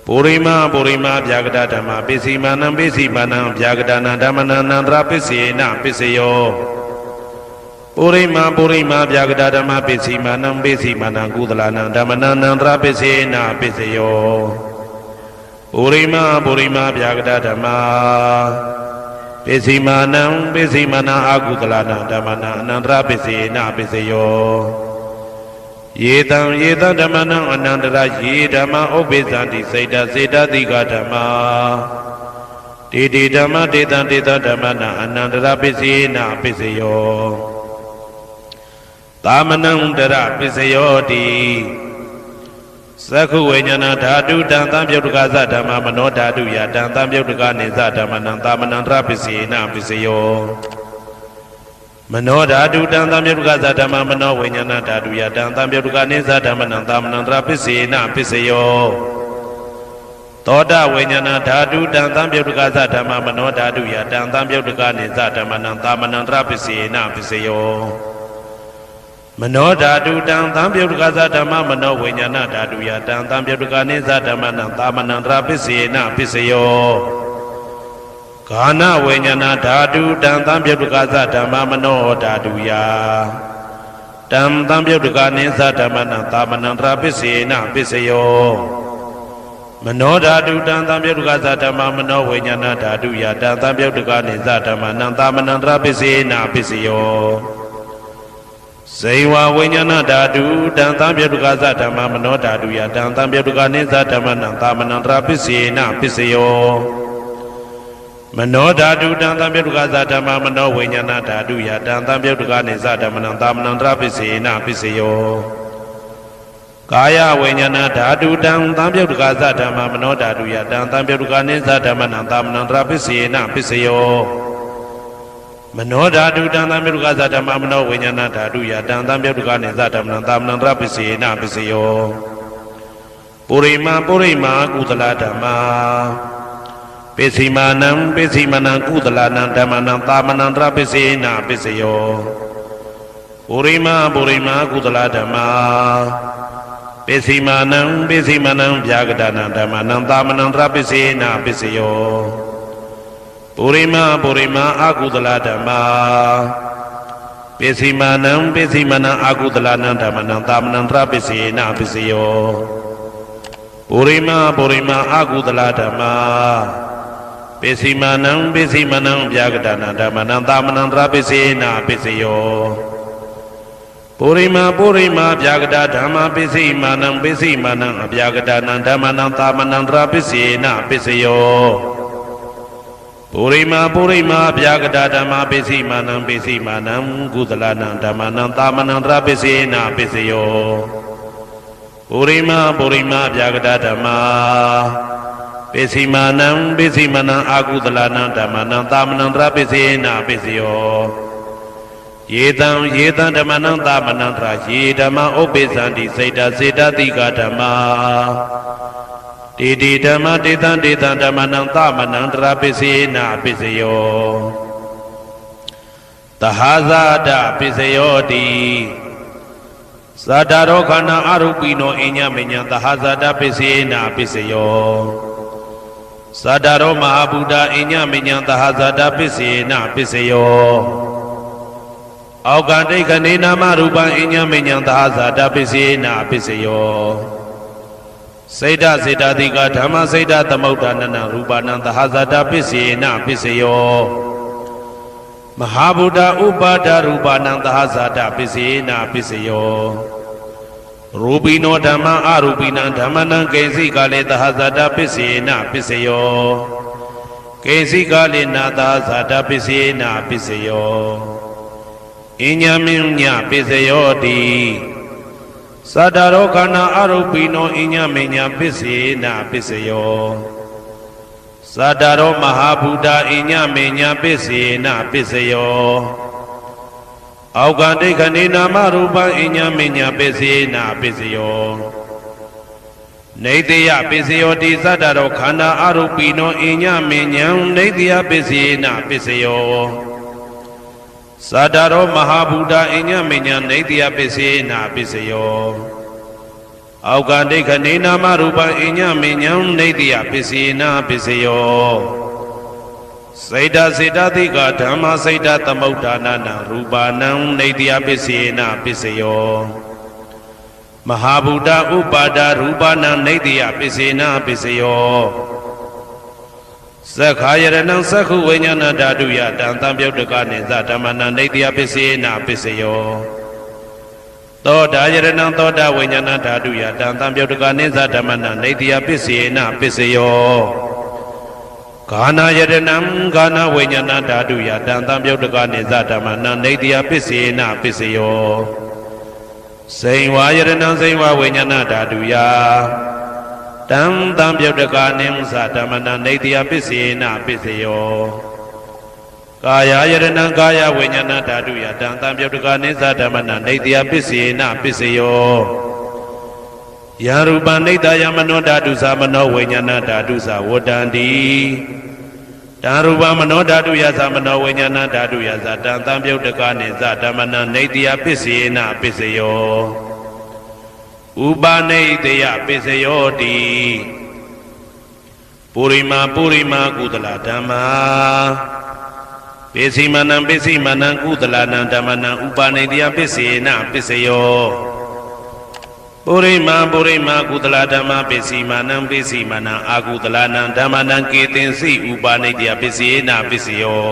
ပုရိမာဗျာကတဓမ္မပစ္စည်းမာနံဗျာကတနံဓမ္မနံအနန္တရပစ္စယေနပစ္စယောပုရိမာဗျာကတဓမ္မပစ္စည်းမာနံကုသလနံဓမ္မနံအနန္တရပစ္စယေနပစ္စယောပုရိမာဗျာကတဓမ္မပစ္စည်းမာနံအကုသလနံဓမ္မနံအနန္တရပစ္စယေနပစ္စယောယေတံဓမ္မနံအနန္တရယေဓမ္မဥပ္ပိသန္တိစေတတိကဓမ္မတေတိဓမ္မတေတံဓမ္မနံအနန္တရပစ္စယေနပစ္စယောသာမနံတရပစ္စယောတိသက္ခုဝိညာဏဓာတုတံသံယုတ်တကသဓမ္မမနောဓာတုယတံသံယုတ်တကနေသဓမ္မနံသာမနံတရပစ္စယေနပစ္စယောမနောဓာတုတံသံယုတ်တကသဓမ္မမနောဝိညာဏဓာတုယတံသံယုတ်တကနေသဓမ္မနံသာမနံတရပစ္စယေနပစ္စယောသောတဝိညာဏဓာတုတံသံယုတ်တကသဓမ္မမနောဓာတုယတံသံယုတ်တကနေသဓမ္မနံသာမနံတရပစ္စယေနပစ္စယောမနောဓာတုတံသံယုတ်တကသဓမ္မမနောဝိညာဏဓာတုယတံသံယုတ်တကနေသဓမ္မနံသာမနံတရပစ္စယေနပစ္စယောကာနဝိညာဏဓာတုတံသံယုတ်တကသဓမ္မမနောဓာတုယတံသံယုတ်တကနေသဓမ္မနံသာမနံတရပစ္စယေနပစ္စယောမနောဓာတုတံသံယုတ်တကသဓမ္မမနောဝိညာဏဓာတုယတံသံယုတ်တကနေသဓမ္မနံသာမနံတရပစ္စယေနပစ္စယောဇေဝဝိညာဏဓာတုတံသံယုတ်တကသဓမ္မမနောဓာတုယတံသံယုတ်တကနေသဓမ္မနံသာမနံတရပစ္စယေနပစ္စယောမနောဓာတုတံသံယုတ်တကသဓမ္မမနောဝိညာဏဓာတုယတံသံယုတ်တကနေသဓမ္မနံသာမနံတရပစ္စယေနပစ္စယောကာယဝိညာဏဓာတုတံသံယုတ်တကသဓမ္မမနောဓာတုယတံသံယုတ်တကနေသဓမ္မနံသာမနံတရပစ္စယေနပစ္စယောမနောဓာတုတံသံယုတ်တကသဓမ္မမနောဝိညာဏဓာတုယတံသံယုတ်တကနေသဓမ္မနံသာမနံတရပစ္စယေနပစ္စယောပုရိမာကုသလဓမ္မပစ္စည်းမာနံကုသလနံဓမ္မနံသာမနံတရပစ္စယေနပစ္စယောပုရိမာကုသလဓမ္မပ ပိစီမာနံပိစီမနံဗျာကတနာဓမ္မနံသာမနံတရပိစေနာပိစယောပုရိမအာကုသလဓမ္မာပိစီမာနံပိစီမနံအာကုသလနံဓမ္မနံသာမနံတရပိစေနာပိစယောပုရိမအာကုသလဓမ္မာပိစီမာနံပိစီမနံဗျာကတနာဓမ္မနံသာမနံတရပိစေနာပိစယောပုရိမဗျာကတဓမ္မပိစိမာနံပိစိမာနံအဗျာကတနံဓမ္မနံသာမနံတရပိစေနာပိစယောပုရိမဗျာကတဓမ္မပိစိမာနံပိစိမာနံကုသလနံဓမ္မနံသာမနံတရပိစေနာပိစယောပုရိမဗျာကတဓမ္မပိစိမာနံပိစိမာနံအာကုသလနံဓမ္မနံသာမနံတရပိစေနာပိစယောယေတံဓမ္မနံသာမနံတရာယေဓမ္မဥပ္ပေသန္တိစေတတိကဓမ္မာတေဓမ္မတေတံဓမ္မနံသာမနံတရာပိစေနာပိစယောသဟာဇာတပိစယောတိသတ္တရောခန္ဓာအရူပိနောအညမညံသဟာဇာတပိစေနာပိစယောသတ္တရောမဟာဗုဒ္ဓအညမညံသဟာဇာတပိစေနာပိစယောအောက်ကတိခဏေနာမရူပံအညမညံသဟာဇာတပိစေနာပိစယောစေတတိကဓမ္မစေတသမုဋ္ဌာနနရူပနံသဟာဇာတပိစေနာပိစယောမဟာဗုဒ္ဓဥပါဒရူပနံသဟာဇာတပိစေနာပိစယောရူပိနောဓမ္မအရူပိနံဓမ္မနံကေစီကလေသဟာဇာတပိစေနာပိစယောကေစီကလေနာသဟာဇာတပိစေနာပိစယောအညမညပိစယောတိသတ္တရောခန္ဓာအရူပိနောအညမညပိစေနာပိစယောသတ္တရောမဟာဗုဒ္ဓအညမညပိစေနာပိစယောအောက်ကတိခဏေနာမရူပံအညမညပိစေနာပိစယောနေတယပိစယောတိသတ္တရောခန္ဓာအရူပိနောအညမညံနေတယပိစေနာပိစယောသတ္တရောမဟာဗုဒ္ဓအညမညံနေတယပိစေနာပိစယောအောက်ကတိခဏေနာမရူပံအညမညံနေတယပိစေနာပိစယောစေတတိကဓမ္မစေတသမုဋ္ဌာနနံရူပနံနေတယပိစေနာပိစယောမဟာဗုဒ္ဓဥပါဒရူပနံနေတယပိစေနာပိစယောသက္ခာယရဏံသက္ခုဝိညာဏဓာတုယတံသံပြုတ်တကနိသဓမ္မနံနေတယပိစေနာပိစယောသောတာယရဏံသောတာဝိညာဏဓာတုယတံသံပြုတ်တကနိသဓမ္မနံနေတယပိစေနာပိစယောဂာနာယရဏံဂာနာဝိညာဏဓာတုယတံသံပြုတ်တကနိသဓမ္မနံနေတယပိစေနာပိစယောစိန်ဝါယရဏံစိန်ဝါဝိညာဏဓာတုယတံသံပြုတ်တကနိသဓမ္မနံနေတယပိစေနာပိစယောကာယယရဏံကာယဝိညာဏဓာတုယတံသံပြုတ်တကနိသဓမ္မနံနေတယပိစေနာပိစယောယရူပနိတယမနောဓာတုသမနောဝိညာဏဓာတုသဝတ္တန္တိတံရူပမနောဓာတုယသမနောဝိညာဏဓာတုယသတံသံပြုတ်တကနိသဓမ္မနံနေတယပိစေနာပိစယောဥပနိတယပိစယောတိပုရိမကုသလဓမ္မာပိစိမနံကုသလနံဓမ္မနံဥပနိတယပိစေနာပိစယောပုရိမကုသလဓမ္မပိစိမနံအာကုသလနံဓမ္မနံကေတင်စိဥပနိတယပိစေနာပိစယော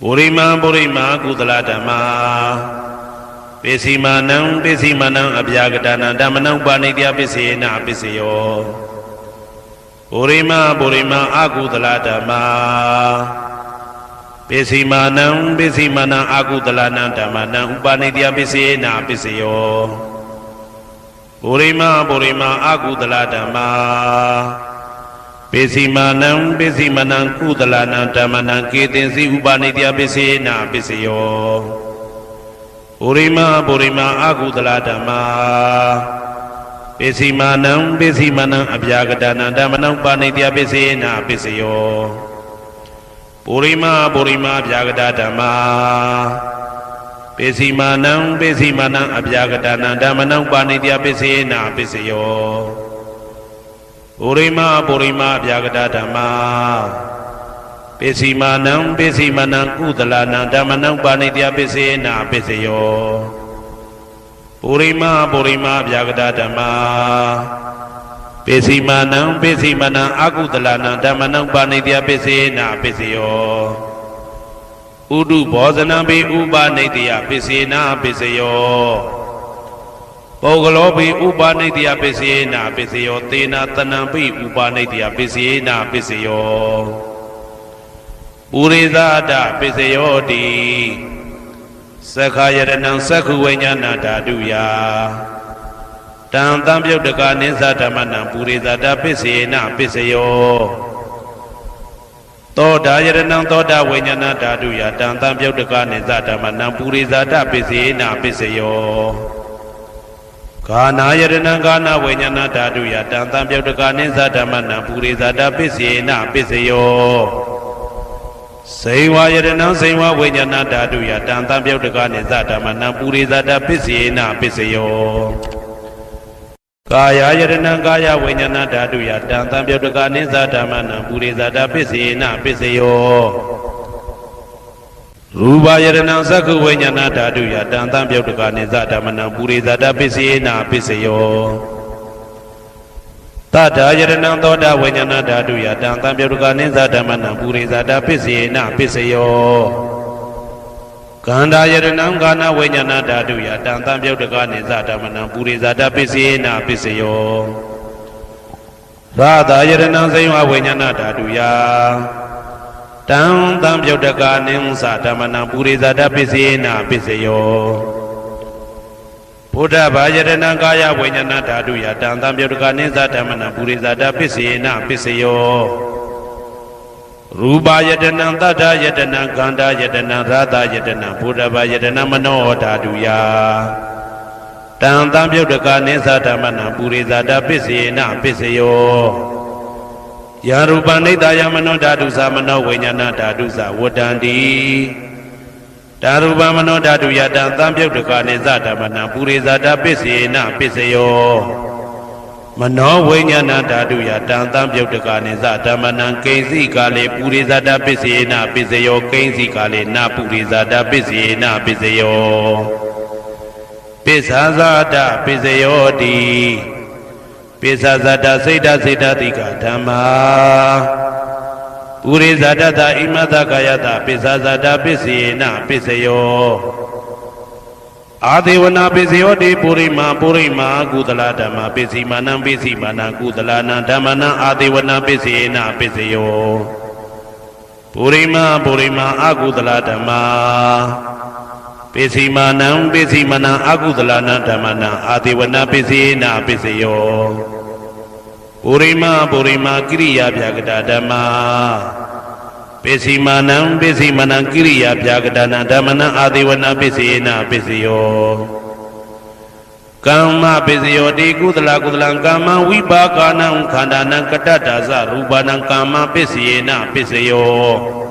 ပုရိမကုသလဓမ္မာပိစိမနံအဗျာကတနံဓမ္မနံဥပနိတယပိစေနာပိစယောပုရိမအာကုသလဓမ္မာပိစိမနံအာကုသလနံဓမ္မနံဥပနိတယပိစေနာပိစယောပုရိမအာကုသလဓမ္မာပိစိမနံကုသလနံဓမ္မနံကေတင်စိဥပနိတယပိစေနာပိစယောပုရိမအာကုသလဓမ္မာပိစိမနံအဗျာကတနံဓမ္မနံပါဏိတယပိစေနာပိစယောပုရိမအဗျာကတဓမ္မာပ ပိစီမာနံပိစီမာနံအပြာကတနာဓမ္မနံပါဏိတယပိစေနာပိစယောပုရိမပုရိမအပြာကတဓမ္မာပိစီမာနံပိစီမာနံကုသလနံဓမ္မနံပါဏိတယပိစေနာပိစယောပုရိမပုရိမအပြာကတဓမ္မာပိစီမာနံပိစီမာနံအကုသလနံဓမ္မနံပါဏိတယပိစေနာပိစယောဥဒုဘောဇနံပိဥပနိတယပိစေနာပိစယောပုဂ္ဂလောပိဥပနိတယပိစေနာပိစယောသေနာတနံပိဥပနိတယပိစေနာပိစယောပုရိသဒပိစယောတိသက္ခာယရဏံသက္ခုဝိညာဏဓာတုယတံတံပြုတ်တကနိသဓမ္မနံပုရိသဒပိစေနာပိစယောသောတာယရဏံသောတာဝိညာဏဓာတုယတံတံပြုတ်တကနိသဓမ္မနံပုရိသဒပိစေနာပိစယောဂာနာယရဏံဂာနာဝိညာဏဓာတုယတံတံပြုတ်တကနိသဓမ္မနံပုရိသဒပိစေနာပိစယောစေဝယရဏံစေဝဝိညာဏဓာတုယတံတံပြုတ်တကနိသဓမ္မနံပုရိသဒပိစေနာပိစယောကာယယရဏံကာယဝိညာဏဓာတုယတံတံပြုတ်တကနိသဓမ္မနံပုရိသဒပိစေနာပိစယောရူပယရဏံသက္ခုဝိညာဏဓာတုယတံတံပြုတ်တကနိသဓမ္မနံပုရိသဒပိစေနာပိစယောတထာယရဏံသောတာဝိညာဏဓာတုယတံတံပြုတ်တကနိသဓမ္မနံပုရိသဒပိစေနာပိစယောကန္တာယရဏံကာနဝိညာဏဓာတုယတံတံပြုတ်တကနိသဓမ္မနံပုရိသဒပိစေနာပိစယောရာသာယရဏံစေဝဝိညာဏဓာတုယတံတံပြုတ်တကနိသဓမ္မနံပုရိသဒပိစေနာပိစယောဘုဒ္ဓဘာယရဏံကာယဝိညာဏဓာတုယတံတံပြုတ်တကနိသဓမ္မနံပုရိသဒပိစေနာပိစယောရူပယတနံတတ္ထယတနံကန္တာယတနံရာသယတနံဘုဒ္ဓဘာယတနံမနောဓာတုယတံတံပြုတ်တကနိသဓမ္မနံပုရိသဒပိစေနာပိစယောယာရူပနိတယမနောဓာတုသမနောဝိညာဏဓာတုသဝတ္တန္တိဓာရူပမနောဓာတုယတံတံပြုတ်တကနိသဓမ္မနံပုရိသဒပိစေနာပိစယောမနောဝိညာဏဓာတုယတံတံပြုတ်တကနိသဓမ္မနံကိဉ္စီကာလေပုရိသဒပိစေနာပိစယောကိဉ္စီကာလေနာပုရိသဒပိစေနာပိစယောပိစ္ဆာဇာတပိစယောတိပိစ္ဆာဇာတစိတ်တစိတ်တတိကဓမ္မာပုရိသဒတဣမတကာယတပိစ္ဆာဇာတပိစေနာပိစယောအာဒေဝနာပိစယောတိပုရိမာပုရိမာကုသလဓမ္မပိစီမာနံပိစီမာနံကုသလနာဓမ္မနံအာဒေဝနာပိစေနာပိစယောပုရိမာပုရိမာအကုသလဓမ္မာပိစီမာနံပိစီမာနံအကုသလနာဓမ္မနံအာဒေဝနာပိစေနာပိစယောပုရိမာပုရိမာကိရိယာဗျာကတဓမ္မာပိစီမာနံပိစီမာနံကိရိယာဗျာကတနာဓမ္မနံအာဒေဝနာပိစေနာပိစယောကမ္မပိစယောတိကုသလကုသလံကာမဝိပါကာနံခန္ဓာနံကတ္တဒါဇရူပနံကာမပိစေနာပိစယော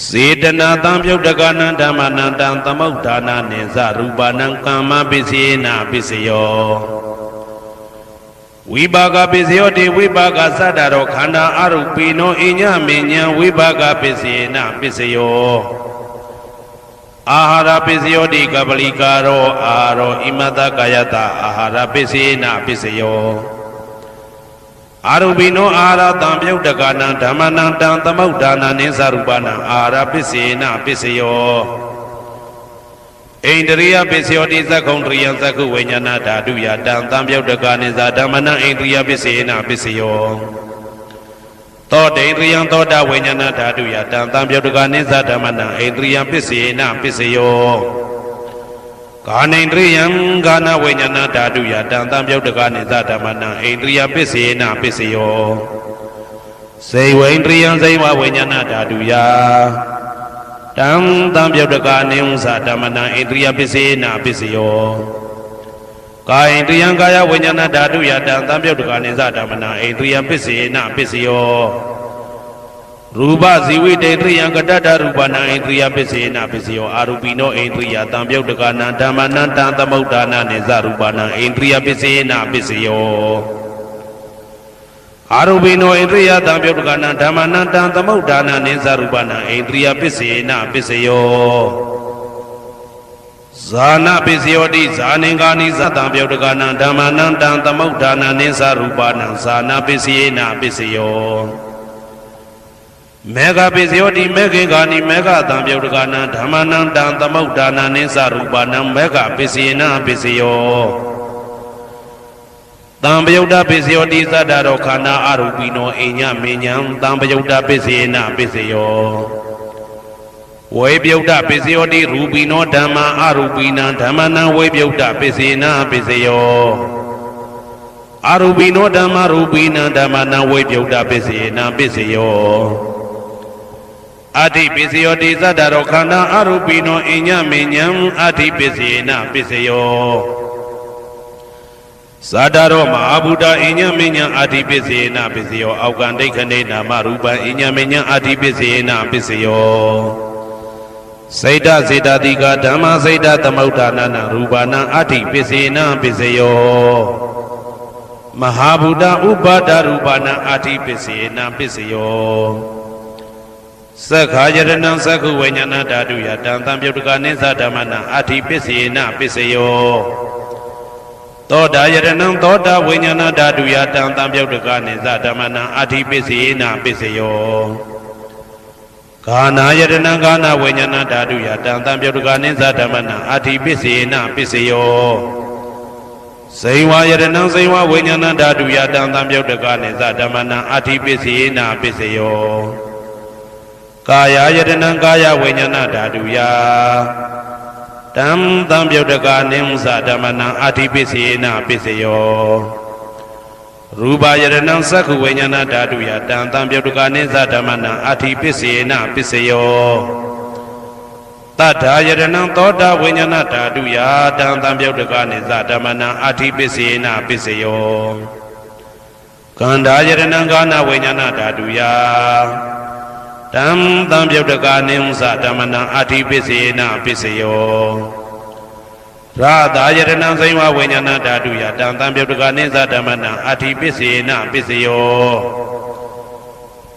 စေတနာတံပြုတ်တကနံဓမ္မနံတံသမုဋ္ဌာနာနိသရူပနံကာမပိစေနာပိစယောဝိပါကပိစယောတိဝိပါကသတ္တရောခန္ဓာအရုပိနောအညမေညံဝိပါကပိစေနာပိစယောအာဟာရပိစယောတိကပလိကာရောအာရောဣမတကာယတအာဟာရပိစေနာပိစယောအာရုပိနောအာဟာရတံပြုတ်တကနံဓမ္မနံတံသမုဋ္ဌာနာနိသရူပနံအာဟာရပိစေနာပိစယောဣန္ဒရိယပိစယောတိသက္ကုံတရိယသက္ခုဝိညာဏဓာတုယတံတံပြုတ်တကနိသဓမ္မနံဣန္ဒရိယပိစေနာပိစယောသောတေန္ဒရိယသောတာဝိညာဏဓာတုယတံတံပြုတ်တကနိသဓမ္မနံဣန္ဒရိယပိစေနာပိစယောကာနိန္ဒရိယံကာနဝိညာဏဓာတုယတံတံပြုတ်တကနိသဓမ္မနံဣန္ဒရိယပိစေနာပိစယောစေဝိန္ဒရိယံစေဝဝိညာဏဓာတုယတံတံပြုတ်တကနိဥ္စဓမ္မနံဣန္ဒရိယပိစေနာပိစယောကာယိန္ဒရိယံကာယဝိညာဏဓာတုယတံတံပြုတ်တကနိသဓမ္မနံဣန္ဒရိယပိစေနာပိစယော Rupa siwi tetri yang kedada rupa na indriya pisena pisyo arupino indriya tambyok dekana dhamana dan tamaudana neza rupa na indriya pisena pisyo arupino indriya tambyok dekana dhamana dan tamaudana neza rupa na indriya pisena pisyo Zana pisyo di zaningani za tambyok dekana dhamana dan tamaudana neza rupa na zana pisena pisyo Mega Pisioti Megani Mega Tambyodana Dhamanan Dan Tamaudana Nisa Rupanam Mega Pisina Pisio Tambyuda Pisioti Sadaro Kana Arupino Inya Minyam Tambyuda Pisina Pisio Webyuda Pisioti Rubino Dhamma Arupina Dhamana Webyuda Pisina Pisio Arupino Dhamma Rubina Dhamana Webyuda Pisina Pisio Adi pisiyoti sadaro khana arupino inya minyam adi pisina pisiyo Sadaro mahabuddha inya minyam adi pisina pisiyo Aukandai khane nama rupa inya minyam adi pisina pisiyo Saida Sita Tika Dhamma Saida Tamaudana Rupana adi pisina pisiyo Mahabuddha Upada Rupana adi pisina pisiyo Sakhajarana Sakhu Vajnana Dhaduya Dantam Yudhaka Nisa Dhammana Adi Pisena Pisayo Todayaranam Toda Vajnana Dhaduya Dantam Yudhaka Nisa Dhammana Adi Pisena Pisayo Ganayaranam Gana Vajnana Dhaduya Dantam Yudhaka Nisa Dhammana Adi Pisena Pisayo Saivayaranam Saiva Vajnana Dhaduya Dantam Yudhaka Nisa Dhammana Adi Pisena Pisayo Kaya yadana kaya vajnana dhaduya Tam tam yodaka nimsa dhamana adhipisena pisayo Rupa yadana sakhu vajnana dhaduya Tam tam yodaka nimsa dhamana adhipisena pisayo Tadha yadana toda vajnana dhaduya Tam tam yodaka nimsa dhamana adhipisena pisayo Kanda yadana gana vajnana dhaduya Tam tam yodaka nimsa dhamana adhipisena pisayo Radha yadana saiva vajnana dhaduya Tam tam yodaka nimsa dhamana adhipisena pisayo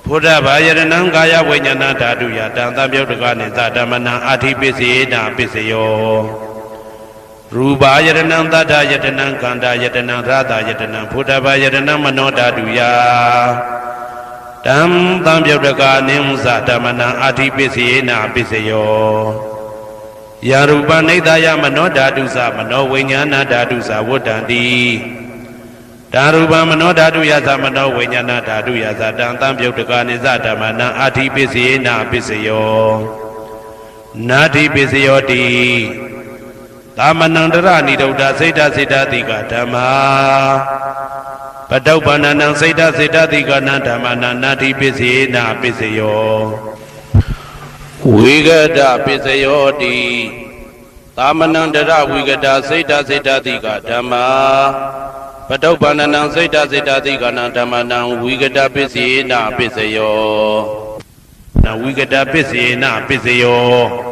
Buddha vajnana kaya vajnana dhaduya Tam tam yodaka nimsa dhamana adhipisena pisayo Rupa yadana tadha yadana kanda yadana radha yadana Buddha vajnana mano dhaduya Tam tam yodaka nimsa dhamana adhipisena pisayo Yarupa nidaya mano dhadusa mano vajnana dhadusa vodhanti Darupa mano dhaduyasa mano vajnana dhaduyasa Tam tam yodaka nimsa dhamana adhipisena pisayo Nadi pisayo di Tamanandara nidauda seta seta tika dhamma Padaupananang Saita Saita Tikana Dhammana Nadi Pisena Pisayo Vigada Pisayo Di Tamanandara Vigada Saita Saita Tika Dhamma Padaupananang Saita Saita Tikana Dhammana Vigada Pisena Pisayo Na Vigada Pisena Pisayo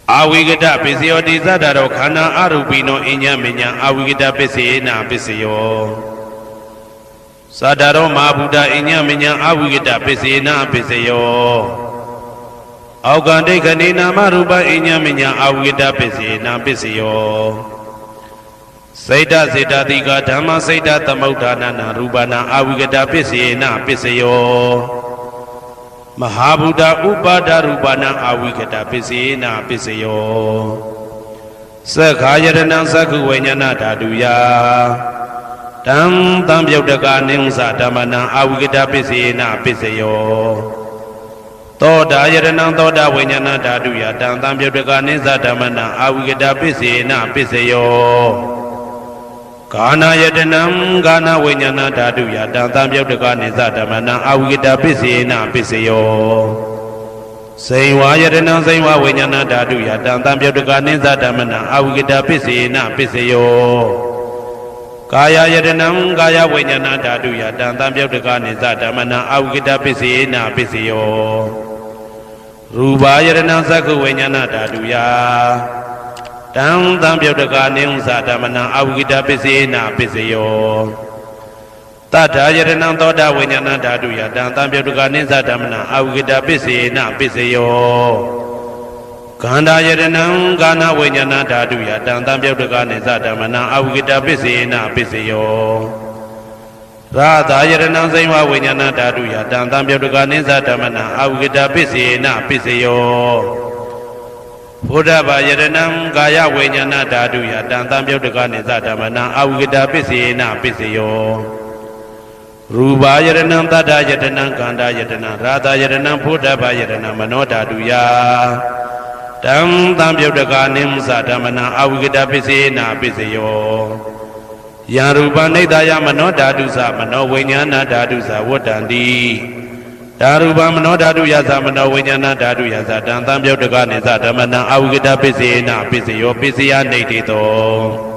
Avigata Pisayo di Sadaro Khana Arupino Inya Minya Avigata Pisena Pisayo Sadaro Mahabuddha Inya Minya Avigata Pisena Pisayo Aukandai Khane Nama Rupa Inya Minya Avigata Pisena Pisayo Saita Saita Tika Dhamma Saita Tamaudana Rupana Avigata Pisena Pisayo Mahabuddha Upada Rupana Avigata Pisena Pisayo Sakhajarana Sakhu Vajnana Dhaduya Tam tam yodaka nimsa dhamana Avigata Pisena Pisayo Toda yadana toda vajnana dhaduya Tam tam yodaka nimsa dhamana Avigata Pisena Pisayo Gana yadanam gana vajnana dhaduya Tam tam yodaka nimsa dhamana Avigata Pisena Pisayo Saiva yadana saiva vajnana dhaduya Tam tam yodaka nimsa dhamana Avigata Pisena Pisayo ကာယယတနံကာယဝိညာဏဓာတုယတံတံပြုတ်တကနိသဓမ္မနံအဝိကတပစ္စေနပစ္စယောရူပယတနံသက္ခဝိညာဏဓာတုယတံတံပြုတ်တကနိသဓမ္မနံအဝိကတပစ္စေနပစ္စယောတထာယတနံသောတာဝိညာဏဓာတုယတံတံပြုတ်တကနိသဓမ္မနံအဝိကတပစ္စေနပစ္စယောခန္ဓာယတနံကာဏဝိညာဏဓာတုယတံတံပြုတ်တကနိသဓမ္မနံအဝိကတပစ္စေနပစ္စယောရာသာယတနံစိမ္မာဝိညာဏဓာတုယတံတံပြုတ်တကနိသဓမ္မနံအဝိကတပစ္စေနပစ္စယောဘုဒ္ဓဘာယတနံကာယဝိညာဏဓာတုယတံတံပြုတ်တကနိသဓမ္မနံအဝိကတပစ္စေနပစ္စယောရူပယတနံတတ္တယတနံကန္တာယတနံရာသာယတနံဘုဒ္ဓဘာယတနံမနောဓာတုယတံတံပြုတ်တကနိသဓမ္မနံအဝိကတပစ္စေနပစ္စယောယံရူပနိဒာယမနောဓာတုသမနောဝိညာဏဓာတုသဝတ္တန္တိဓာရူပမနောဓာတုယသမနောဝိညာဏဓာတုယသတံတံပြုတ်တကနိသဓမ္မနံအဝိကတပစ္စေနပစ္စယောပစ္စယနိဋ္ဌိတော